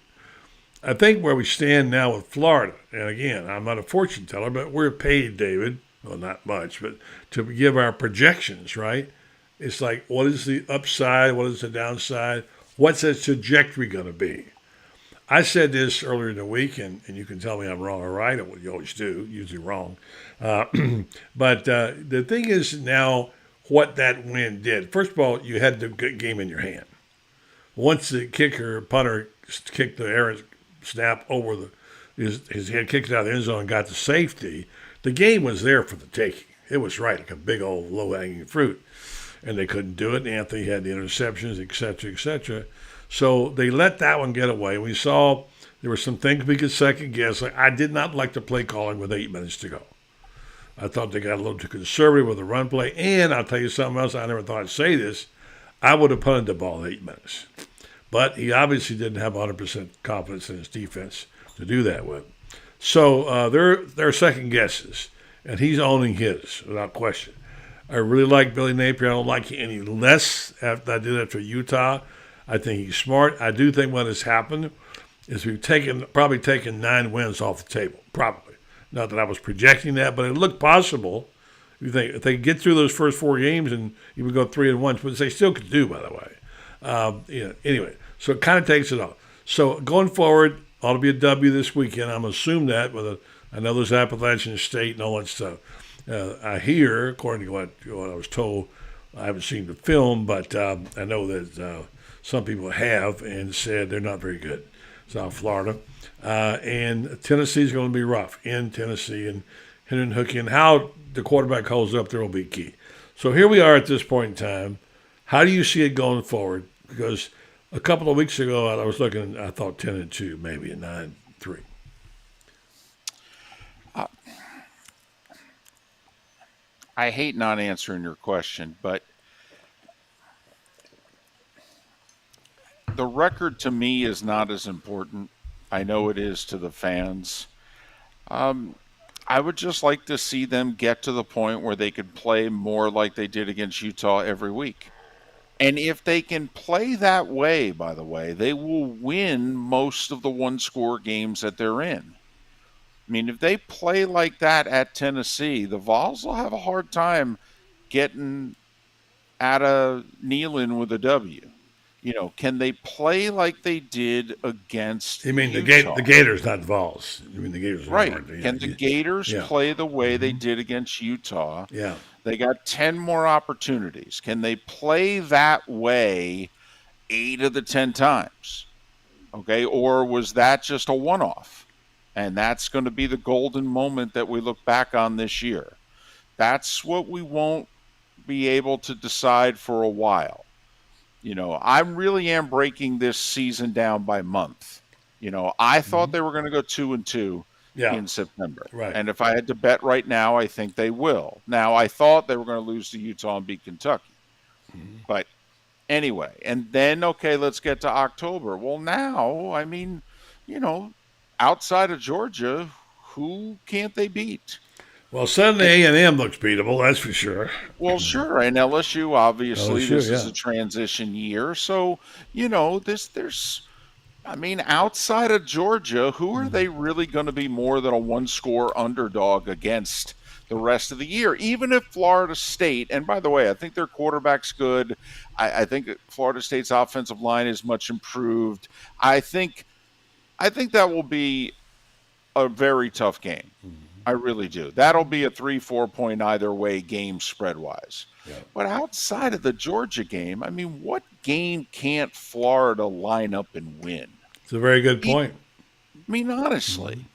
I think where we stand now with Florida, and again, I'm not a fortune teller, but we're paid, David, well, not much, but to give our projections, right? It's like, what is the upside? What is the downside? What's the trajectory going to be? I said this earlier in the week, and you can tell me I'm wrong or right, or what you always do, usually wrong. But the thing is now what that win did. First of all, you had the game in your hand. Once the punter kicked the air snap over his head, kicked it out of the end zone and got to safety, the game was there for the taking. It was right, like a big old low-hanging fruit. And they couldn't do it. Anthony had the interceptions, et cetera, et cetera. So they let that one get away. We saw there were some things we could second guess. I did not like the play calling with 8 minutes to go. I thought they got a little too conservative with the run play. And I'll tell you something else. I never thought I'd say this. I would have punted the ball 8 minutes. But he obviously didn't have 100% confidence in his defense to do that with. So they're second guesses. And he's owning his, without question. I really like Billy Napier. I don't like him any less after I did after Utah. I think he's smart. I do think what has happened is we've probably taken 9 wins off the table. Probably. Not that I was projecting that, but it looked possible. You think if they get through those first 4 games and even go 3-1, which they still could do, by the way. Anyway, so it kind of takes it off. So going forward, ought to be a W this weekend. I'm assuming that I know there's Appalachian State and all that stuff. I hear, according to what I was told, I haven't seen the film, but I know that some people have and said they're not very good. South Florida. And Tennessee's going to be rough in Tennessee, and Hendon Hooky, and how the quarterback holds up there will be key. So here we are at this point in time. How do you see it going forward? Because a couple of weeks ago, I was looking, I thought 10-2, maybe, and 9-3. I hate not answering your question, but the record to me is not as important. I know it is to the fans. I would just like to see them get to the point where they could play more like they did against Utah every week. And if they can play that way, by the way, they will win most of the one-score games that they're in. I mean, if they play like that at Tennessee, the Vols will have a hard time getting out of Neyland with a W. Can they play like they did against You mean Utah? the Gators, not Vols. You mean the Gators? Right. Can the Gators play the way they did against Utah? Yeah. They got 10 more opportunities. Can they play that way 8 of the 10 times? Okay, or was that just a one-off? And that's going to be the golden moment that we look back on this year. That's what we won't be able to decide for a while. I really am breaking this season down by month. I thought they were going to go 2-2. in September. Right. And if I had to bet right now, I think they will. Now, I thought they were going to lose to Utah and beat Kentucky. But anyway, and then, okay, let's get to October. Well, now, I mean, outside of Georgia, who can't they beat? Well, Sunday A&M looks beatable, that's for sure. Well, sure, and LSU, obviously, LSU, this is yeah. a transition year. So, outside of Georgia, who are they really going to be more than a one-score underdog against the rest of the year? Even if Florida State, and by the way, I think their quarterback's good. I think Florida State's offensive line is much improved. I think that will be a very tough game. I really do. That'll be a 3-4 point either way game spread-wise. Yeah. But outside of the Georgia game, I mean, what game can't Florida line up and win? It's a very good point. I mean, honestly,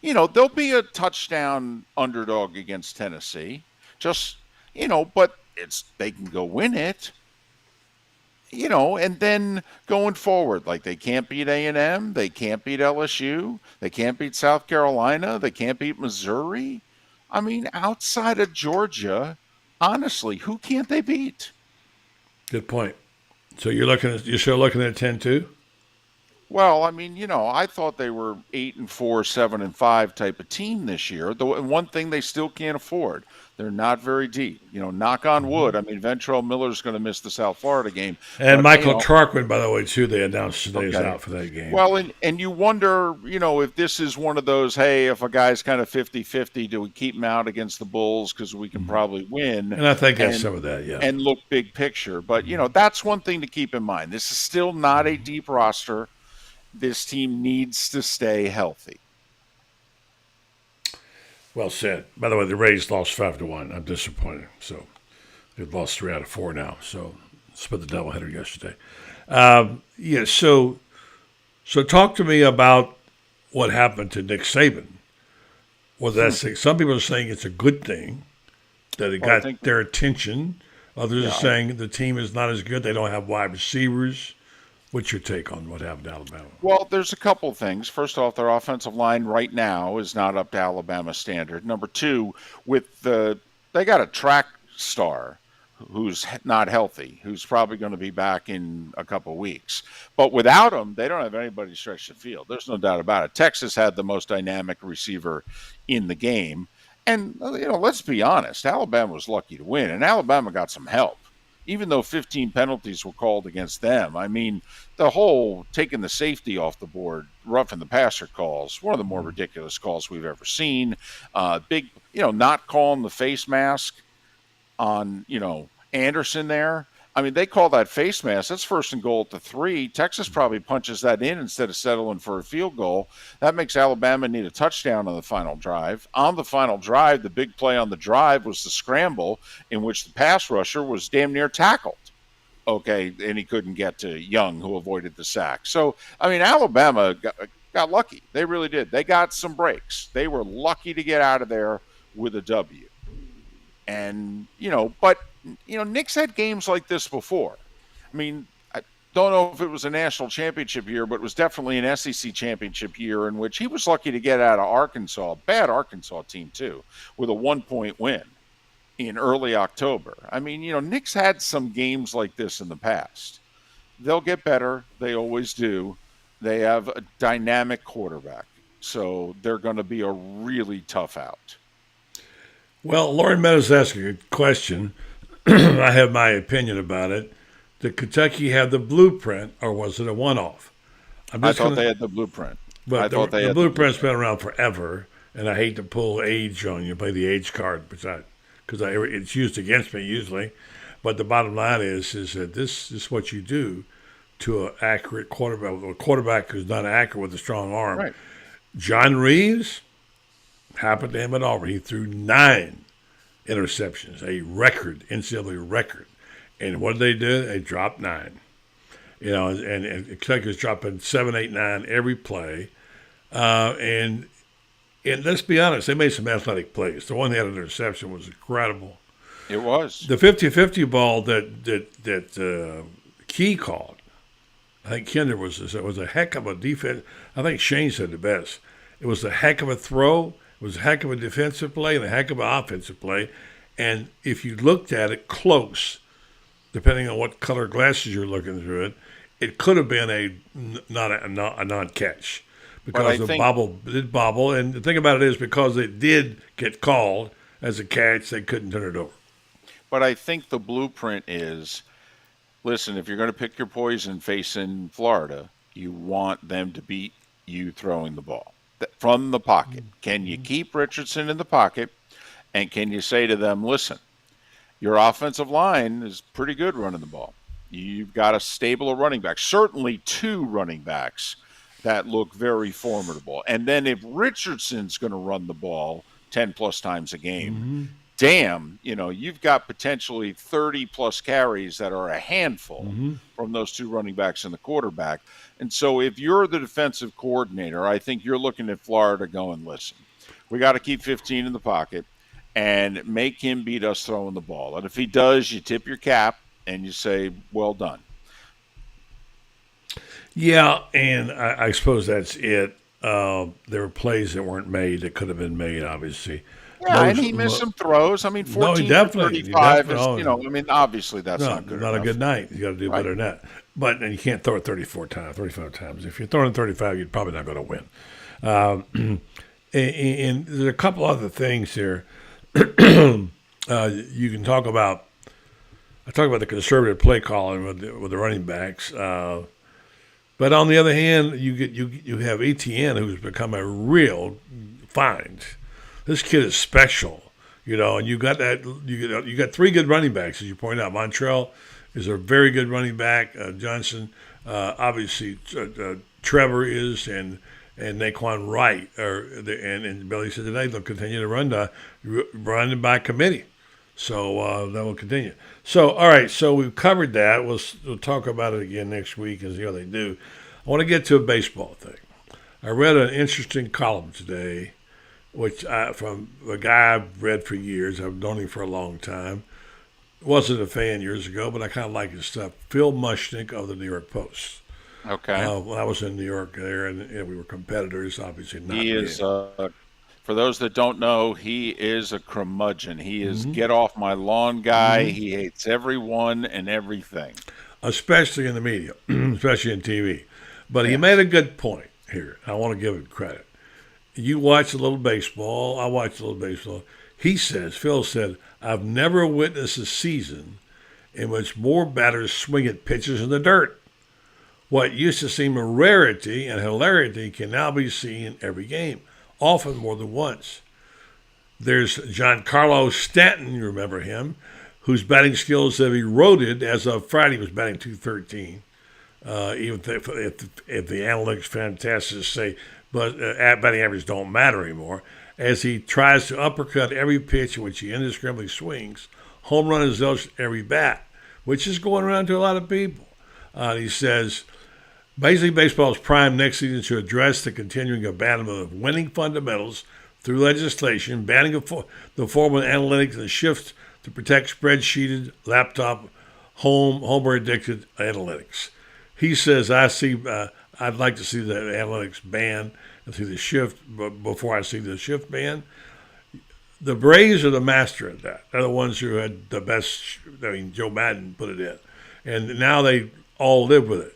they'll be a touchdown underdog against Tennessee. But they can go win it. And then going forward, like they can't beat A&M, they can't beat LSU, they can't beat South Carolina, they can't beat Missouri. I mean, outside of Georgia, honestly, who can't they beat? Good point. So you're still looking at 10-2? Well, I mean, I thought they were 8-4, 7-5 type of team this year. And one thing they still can't afford, they're not very deep. Knock on wood. I mean, Ventrell Miller's going to miss the South Florida game. And Michael Tarquin, by the way, too, they announced today is out for that game. Well, and you wonder, if this is one of those, hey, if a guy's kind of 50-50, do we keep him out against the Bulls because we can probably win? And I think that's some of that, yeah. And look big picture. But, that's one thing to keep in mind. This is still not a deep roster. This team needs to stay healthy. Well said. By the way, the Rays lost 5-1. I'm disappointed. So they've lost 3 out of 4 now. So split the doubleheader yesterday. So talk to me about what happened to Nick Saban. Some people are saying it's a good thing that it got their attention. Others are saying the team is not as good. They don't have wide receivers. What's your take on what happened to Alabama? Well, there's a couple things. First off, their offensive line right now is not up to Alabama standard. Number two, they got a track star who's not healthy, who's probably going to be back in a couple of weeks. But without him, they don't have anybody to stretch the field. There's no doubt about it. Texas had the most dynamic receiver in the game. And, let's be honest, Alabama was lucky to win, and Alabama got some help. Even though 15 penalties were called against them. I mean, the whole taking the safety off the board, roughing the passer calls, one of the more ridiculous calls we've ever seen. Not calling the face mask on, Anderson there. I mean, they call that face mask. That's 1st and goal at the 3. Texas probably punches that in instead of settling for a field goal. That makes Alabama need a touchdown on the final drive. On the final drive, the big play on the drive was the scramble in which the pass rusher was damn near tackled. Okay, and he couldn't get to Young, who avoided the sack. So, I mean, Alabama got lucky. They really did. They got some breaks. They were lucky to get out of there with a W. And, Nick's had games like this before. I mean, I don't know if it was a national championship year, but it was definitely an SEC championship year in which he was lucky to get out of Arkansas, bad Arkansas team too, with a 1-point win in early October. I mean, Nick's had some games like this in the past. They'll get better. They always do. They have a dynamic quarterback, so they're going to be a really tough out. Well, Lauren Meadows asked a good question. I have my opinion about it. Did Kentucky have the blueprint, or was it a one-off? I thought they had the blueprint. But the blueprint's been around forever, and I hate to pull age on you, play the age card, because it's used against me usually. But the bottom line is that this is what you do to an accurate quarterback, a quarterback who's not accurate with a strong arm. Right. John Reeves, happened to him at Auburn. He threw 9 interceptions, a record, NCAA record. And what did they do? They dropped 9. And Kentucky's dropping 7, 8, 9 every play. And let's be honest, they made some athletic plays. The one that had an interception was incredible. It was. The 50-50 ball that Key called, I think Kinder was a heck of a defense. I think Shane said the best. It was a heck of a throw. It was a heck of a defensive play and a heck of an offensive play. And if you looked at it close, depending on what color glasses you're looking through it, it could have been not a non-catch because the bobble did bobble. And the thing about it is because it did get called as a catch, they couldn't turn it over. But I think the blueprint is, listen, if you're going to pick your poison facing Florida, you want them to beat you throwing the ball from the pocket. Can you keep Richardson in the pocket? And can you say to them, listen, your offensive line is pretty good running the ball. You've got a stable of running backs, certainly two running backs that look very formidable. And then if Richardson's going to run the ball 10 plus times a game, damn, you've got potentially 30 plus carries that are a handful from those two running backs and the quarterback. And so if you're the defensive coordinator, I think you're looking at Florida going, listen, we got to keep 15 in the pocket and make him beat us throwing the ball. And if he does, you tip your cap and you say, well done. Yeah, and I suppose that's it. There were plays that weren't made that could have been made, obviously. Yeah, and he missed some throws. I mean, 14 for 35 is, obviously that's not good not enough. a good night. You got to do better than that. But and you can't throw it 35 times. If you're throwing 35, you're probably not going to win. And there's a couple other things here. You can talk about. I talk about the conservative play calling with the running backs. But on the other hand, you have ETN, who's become a real find. This kid is special, and you got that. You got three good running backs, as you point out. Montrell is a very good running back. Johnson, obviously, Trevor is, and Naquan Wright, and Billy said today they'll continue to run by committee. So that will continue. So, all right, so we've covered that. We'll talk about it again next week and see how they do. I want to get to a baseball thing. I read an interesting column today, from a guy I've read for years. I've known him for a long time. Wasn't a fan years ago, but I kind of like his stuff. Phil Mushnick of the New York Post. Okay. When I was in New York there, and we were competitors, obviously not. He is, for those that don't know, he is a curmudgeon. He is get off my lawn guy. He hates everyone and everything. Especially in the media, especially in TV. But he made a good point here. I want to give him credit. You watch a little baseball. I watch a little baseball. Phil said, I've never witnessed a season in which more batters swing at pitches in the dirt. What used to seem a rarity and hilarity can now be seen in every game, often more than once. There's Giancarlo Stanton, you remember him, whose batting skills have eroded as of Friday. He was batting .213. Even if the analytics fantastic say, but batting average don't matter anymore, as he tries to uppercut every pitch in which he indiscriminately swings. Home run is every bat, which is going around to a lot of people. He says, basically, baseball is primed next season to address the continuing abandonment of winning fundamentals through legislation, banning the form of analytics and the shift to protect spreadsheeted, laptop, homer-addicted analytics. He says, I'd like to see the analytics banned and see the shift before I see the shift ban. The Braves are the master at that. They're the ones who had the best. Joe Madden put it in. And now they all live with it.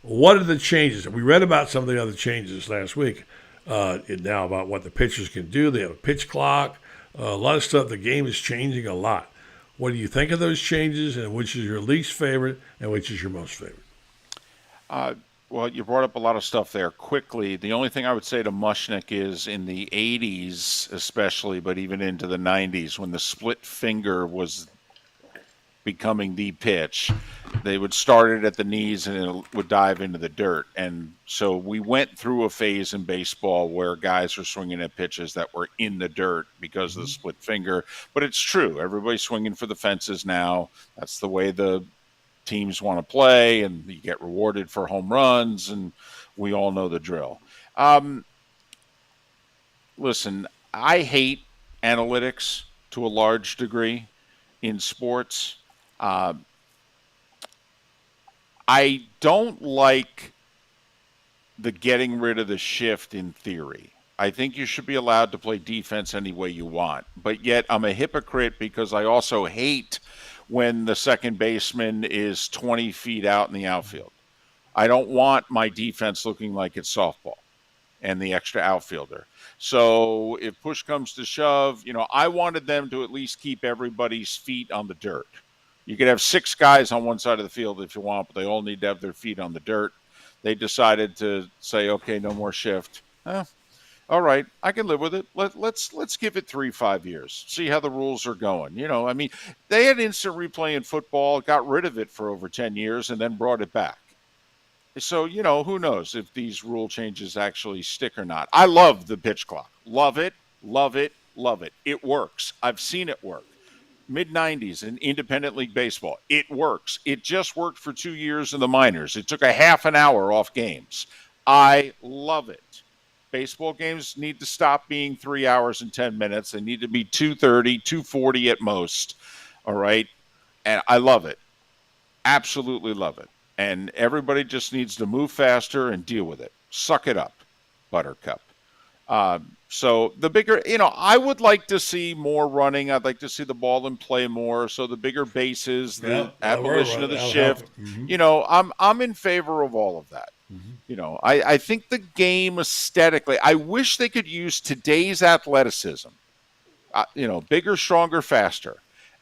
What are the changes? We read about some of the other changes last week. Now about what the pitchers can do. They have a pitch clock. A lot of stuff. The game is changing a lot. What do you think of those changes, and which is your least favorite and which is your most favorite? Well, you brought up a lot of stuff there quickly. The only thing I would say to Mushnick is in the 80s especially, but even into the 90s, when the split finger was becoming the pitch, they would start it at the knees and it would dive into the dirt. And so we went through a phase in baseball where guys were swinging at pitches that were in the dirt because of the split finger. But it's true. Everybody's swinging for the fences now. That's the way the teams want to play, and you get rewarded for home runs, and we all know the drill. Listen, I hate analytics to a large degree in sports. I don't like the getting rid of the shift in theory. I think you should be allowed to play defense any way you want. But yet I'm a hypocrite because I also hate when the second baseman is 20 feet out in the outfield. I don't want my defense looking like it's softball and the extra outfielder. So if push comes to shove, I wanted them to at least keep everybody's feet on the dirt. You could have 6 guys on one side of the field if you want, but they all need to have their feet on the dirt. They decided to say, okay, no more shift. All right, I can live with it. Let's give it 3-5 years. See how the rules are going. They had instant replay in football, got rid of it for over 10 years, and then brought it back. So, who knows if these rule changes actually stick or not. I love the pitch clock. Love it, love it, love it. It works. I've seen it work. Mid-90s in independent league baseball. It works. It just worked for 2 years in the minors. It took a half an hour off games. I love it. Baseball games need to stop being 3 hours and 10 minutes. They need to be 2:30, 2:40 at most. All right? And I love it. Absolutely love it. And everybody just needs to move faster and deal with it. Suck it up, Buttercup. So the bigger, I would like to see more running. I'd like to see the ball in play more. So the bigger bases, the abolition of the shift. I'm in favor of all of that. I think the game aesthetically, I wish they could use today's athleticism. Bigger, stronger, faster,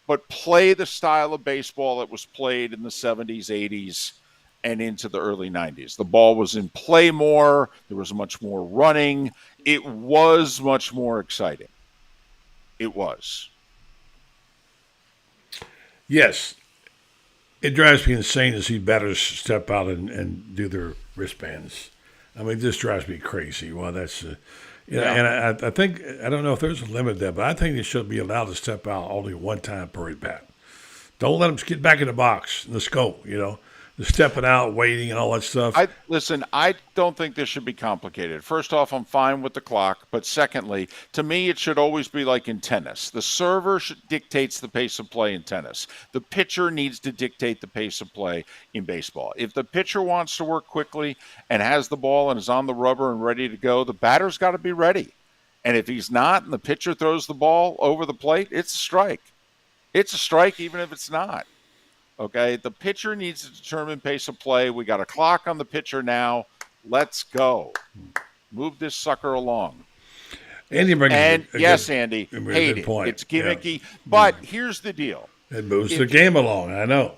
but play the style of baseball that was played in the 70s, 80s, and into the early 90s. The ball was in play more. There was much more running. It was much more exciting. It was. Yes. It drives me insane to see batters step out and do their wristbands. This drives me crazy. Well, that's, and I think, I don't know if there's a limit there, but I think they should be allowed to step out only one time per at bat. Don't let them get back in the box. Let's go, the stepping out, waiting, and all that stuff. I don't think this should be complicated. First off, I'm fine with the clock. But secondly, to me, it should always be like in tennis. The server dictates the pace of play in tennis. The pitcher needs to dictate the pace of play in baseball. If the pitcher wants to work quickly and has the ball and is on the rubber and ready to go, the batter's got to be ready. And if he's not and the pitcher throws the ball over the plate, it's a strike. It's a strike even if it's not. Okay, the pitcher needs to determine pace of play. We got a clock on the pitcher now. Let's go. Move this sucker along. Andy brings Andy, hate it. Point. It's gimmicky. Yeah. But here's the deal. It moves the game along, I know.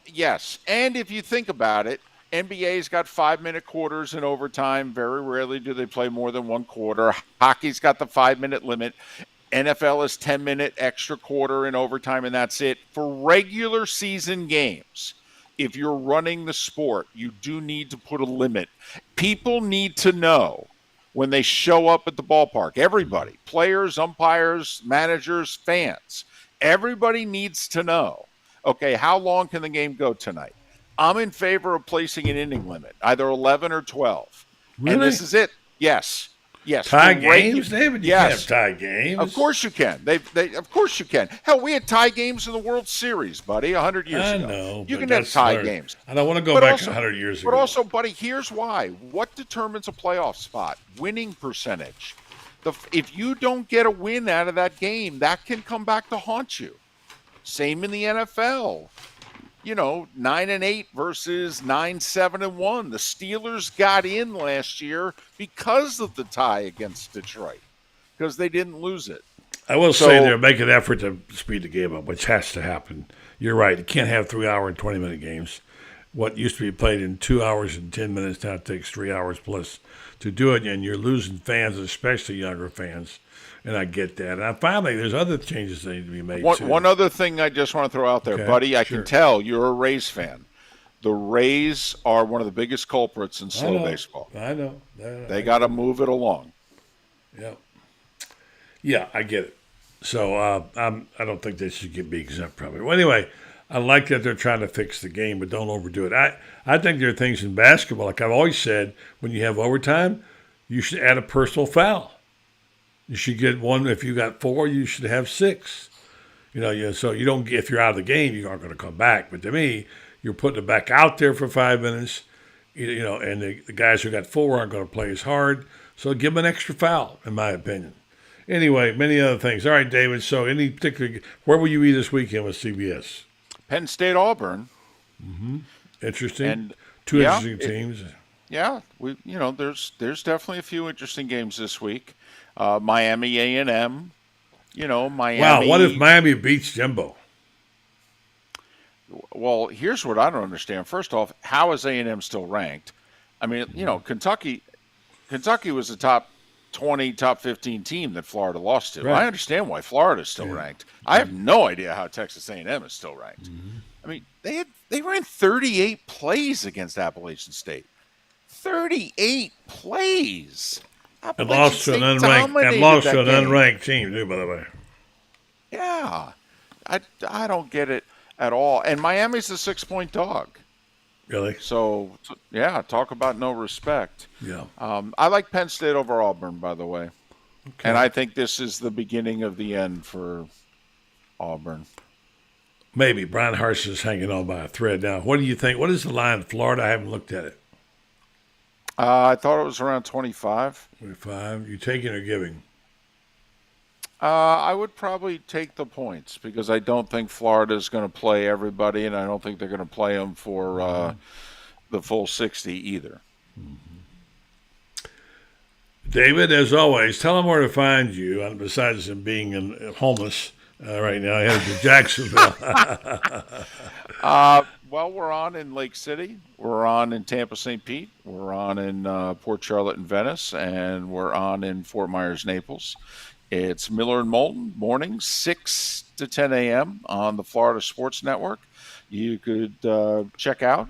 Yes, and if you think about it, NBA's got 5-minute quarters in overtime. Very rarely do they play more than one quarter. Hockey's got the 5-minute limit. NFL is 10-minute extra quarter in overtime, and that's it. For regular season games, if you're running the sport, you do need to put a limit. People need to know when they show up at the ballpark. Everybody, players, umpires, managers, fans, everybody needs to know, okay, how long can the game go tonight? I'm in favor of placing an inning limit, either 11 or 12. Really? And this is it. Yes. Yes. Tie games, David? You can't have tie games. Of course you can. Of course you can. Hell, we had tie games in the World Series, buddy, 100 years ago. I know. You can have tie games. I don't want to go back 100 years ago. But also, buddy, here's why. What determines a playoff spot? Winning percentage. If you don't get a win out of that game, that can come back to haunt you. Same in the NFL. 9-8 versus 9-7-1. The Steelers got in last year because of the tie against Detroit, because they didn't lose it. I will say they're making an effort to speed the game up, which has to happen. You're right. You can't have 3-hour and 20-minute games. What used to be played in 2 hours and 10 minutes now takes 3 hours plus to do it, and you're losing fans, especially younger fans. And I get that. And finally, there's other changes that need to be made, too. One other thing I just want to throw out there, buddy. I can tell you're a Rays fan. The Rays are one of the biggest culprits in slow baseball. I know. They got to move it along. Yeah, I get it. So I don't think they should be exempt from it. Well, anyway, I like that they're trying to fix the game, but don't overdo it. I think there are things in basketball, like I've always said, when you have overtime, you should add a personal foul. You should get one. If you got 4, you should have 6. So you don't. If you're out of the game, you aren't going to come back. But to me, you're putting it back out there for 5 minutes. And the guys who got 4 aren't going to play as hard. So give him an extra foul, in my opinion. Anyway, many other things. All right, David. So any particular, where will you be this weekend with CBS? Penn State Auburn. Interesting. And Two yeah, interesting teams. Yeah, there's definitely a few interesting games this week. Miami A&M. Miami. Wow, what if Miami beats Jimbo? Well, here's what I don't understand. First off, how is A&M still ranked? I mean, Kentucky was the top 20, top 15 team that Florida lost to. Right. I understand why Florida's still ranked. I have no idea how Texas A&M is still ranked. I mean, they ran 38 plays against Appalachian State. 38 plays. And lost to an unranked team, too, by the way. Yeah. I don't get it at all. And Miami's a 6-point dog. Really? So, yeah, talk about no respect. Yeah. I like Penn State over Auburn, by the way. Okay. And I think this is the beginning of the end for Auburn. Maybe. Brian Harsin is hanging on by a thread now. What do you think? What is the line in Florida? I haven't looked at it. I thought it was around 25. 25. You taking or giving? I would probably take the points because I don't think Florida is going to play everybody, and I don't think they're going to play them for the full 60 either. David, as always, tell them where to find you, besides him being homeless right now. Headed to Jacksonville. Well, we're on in Lake City. We're on in Tampa, St. Pete. We're on in Port Charlotte and Venice. And we're on in Fort Myers, Naples. It's Miller and Moulton, mornings, 6 to 10 a.m. on the Florida Sports Network. You could check out.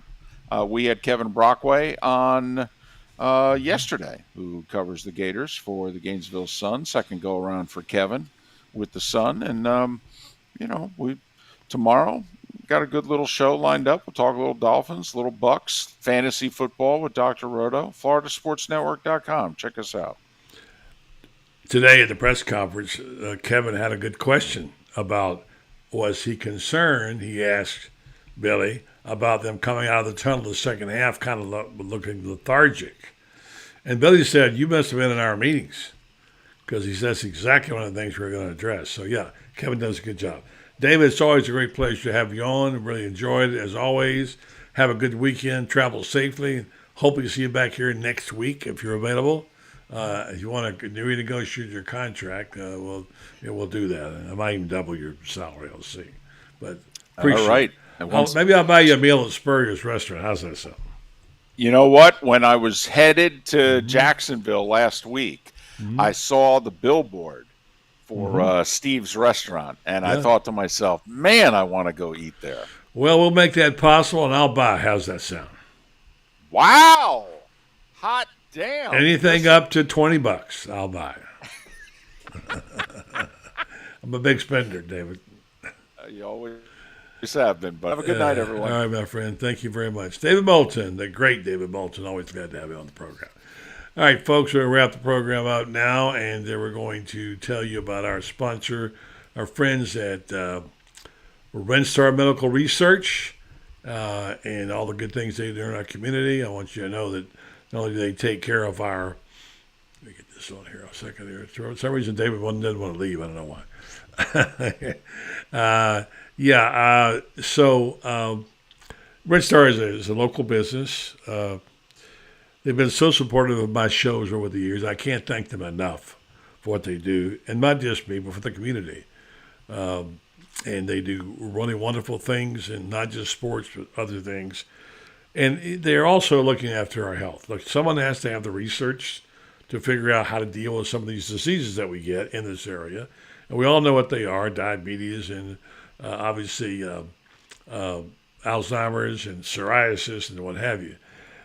We had Kevin Brockway on yesterday, who covers the Gators for the Gainesville Sun. Second go-around for Kevin with the Sun. And, tomorrow, got a good little show lined up. We'll talk a little Dolphins, little Bucks, fantasy football with Dr. Roto. FloridaSportsNetwork.com. Check us out. Today at the press conference, Kevin had a good question about, was he concerned, he asked Billy, about them coming out of the tunnel the second half, kind of looking lethargic. And Billy said, you must have been in our meetings, because he says exactly one of the things we're going to address. So, yeah, Kevin does a good job. David, it's always a great pleasure to have you on. Really enjoyed it, as always. Have a good weekend. Travel safely. Hope to see you back here next week if you're available. If you want to renegotiate your contract, we'll do that. I might even double your salary. I'll see. But appreciate all right. Maybe I'll buy you a meal at Spurrier's restaurant. How's that sound? You know what? When I was headed to Jacksonville last week, I saw the billboard for Steve's restaurant, and I thought to myself, man, I want to go eat there. Well, we'll make that possible, and I'll buy. How's that sound? Wow. Hot damn. Anything up to $20, I'll buy. I'm a big spender, David. You always have been, but have a good night, everyone. All right, my friend. Thank you very much. David Moulton, the great David Moulton. Always glad to have you on the program. All right, folks, we're going to wrap the program out now, and we're going to tell you about our sponsor, our friends at Renstar Medical Research, and all the good things they do in our community. I want you to know that not only do they take care of our, let me get this on here a second here. For some reason, David doesn't want to leave. I don't know why. So Renstar is a local business. They've been so supportive of my shows over the years. I can't thank them enough for what they do, and not just me, but for the community. And they do really wonderful things, and not just sports, but other things. And they're also looking after our health. Look, someone has to have the research to figure out how to deal with some of these diseases that we get in this area. And we all know what they are, diabetes and obviously Alzheimer's and psoriasis and what have you.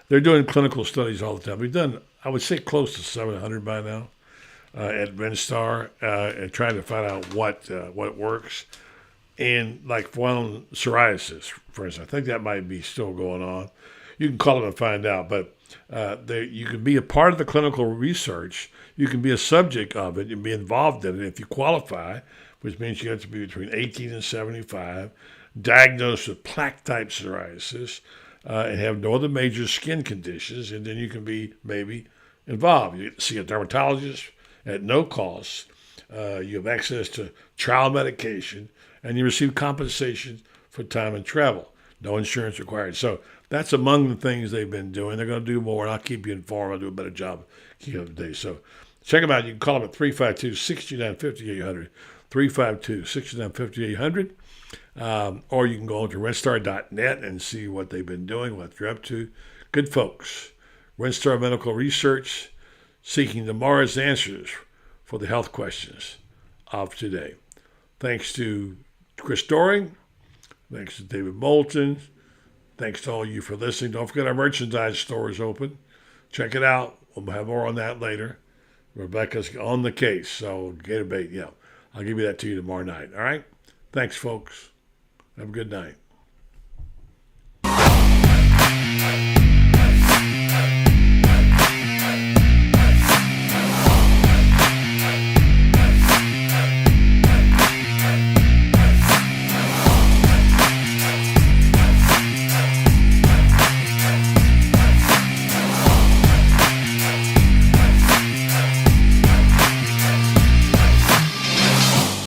They're doing clinical studies all the time. We've done, I would say, close to 700 by now at Renstar, and trying to find out what works. And like one psoriasis, for instance, I think that might be still going on. You can call them and find out. But you can be a part of the clinical research. You can be a subject of it and be involved in it if you qualify, which means you have to be between 18 and 75, diagnosed with plaque-type psoriasis, and have no other major skin conditions, and then you can be maybe involved. You get to see a dermatologist at no cost. You have access to child medication, and you receive compensation for time and travel. No insurance required. So that's among the things they've been doing. They're going to do more, and I'll keep you informed. I'll do a better job keeping you up to date. So check them out. You can call them at 352-629-5800, 352-629-5800. Or you can go to rentstar.net and see what they've been doing, what they're up to. Good folks. Rentstar Medical Research, seeking tomorrow's answers for the health questions of today. Thanks to Chris Doring. Thanks to David Moulton. Thanks to all you for listening. Don't forget our merchandise store is open. Check it out. We'll have more on that later. Rebecca's on the case, so Gator bait, yeah. I'll give you that to you tomorrow night. All right? Thanks, folks. Have a good night.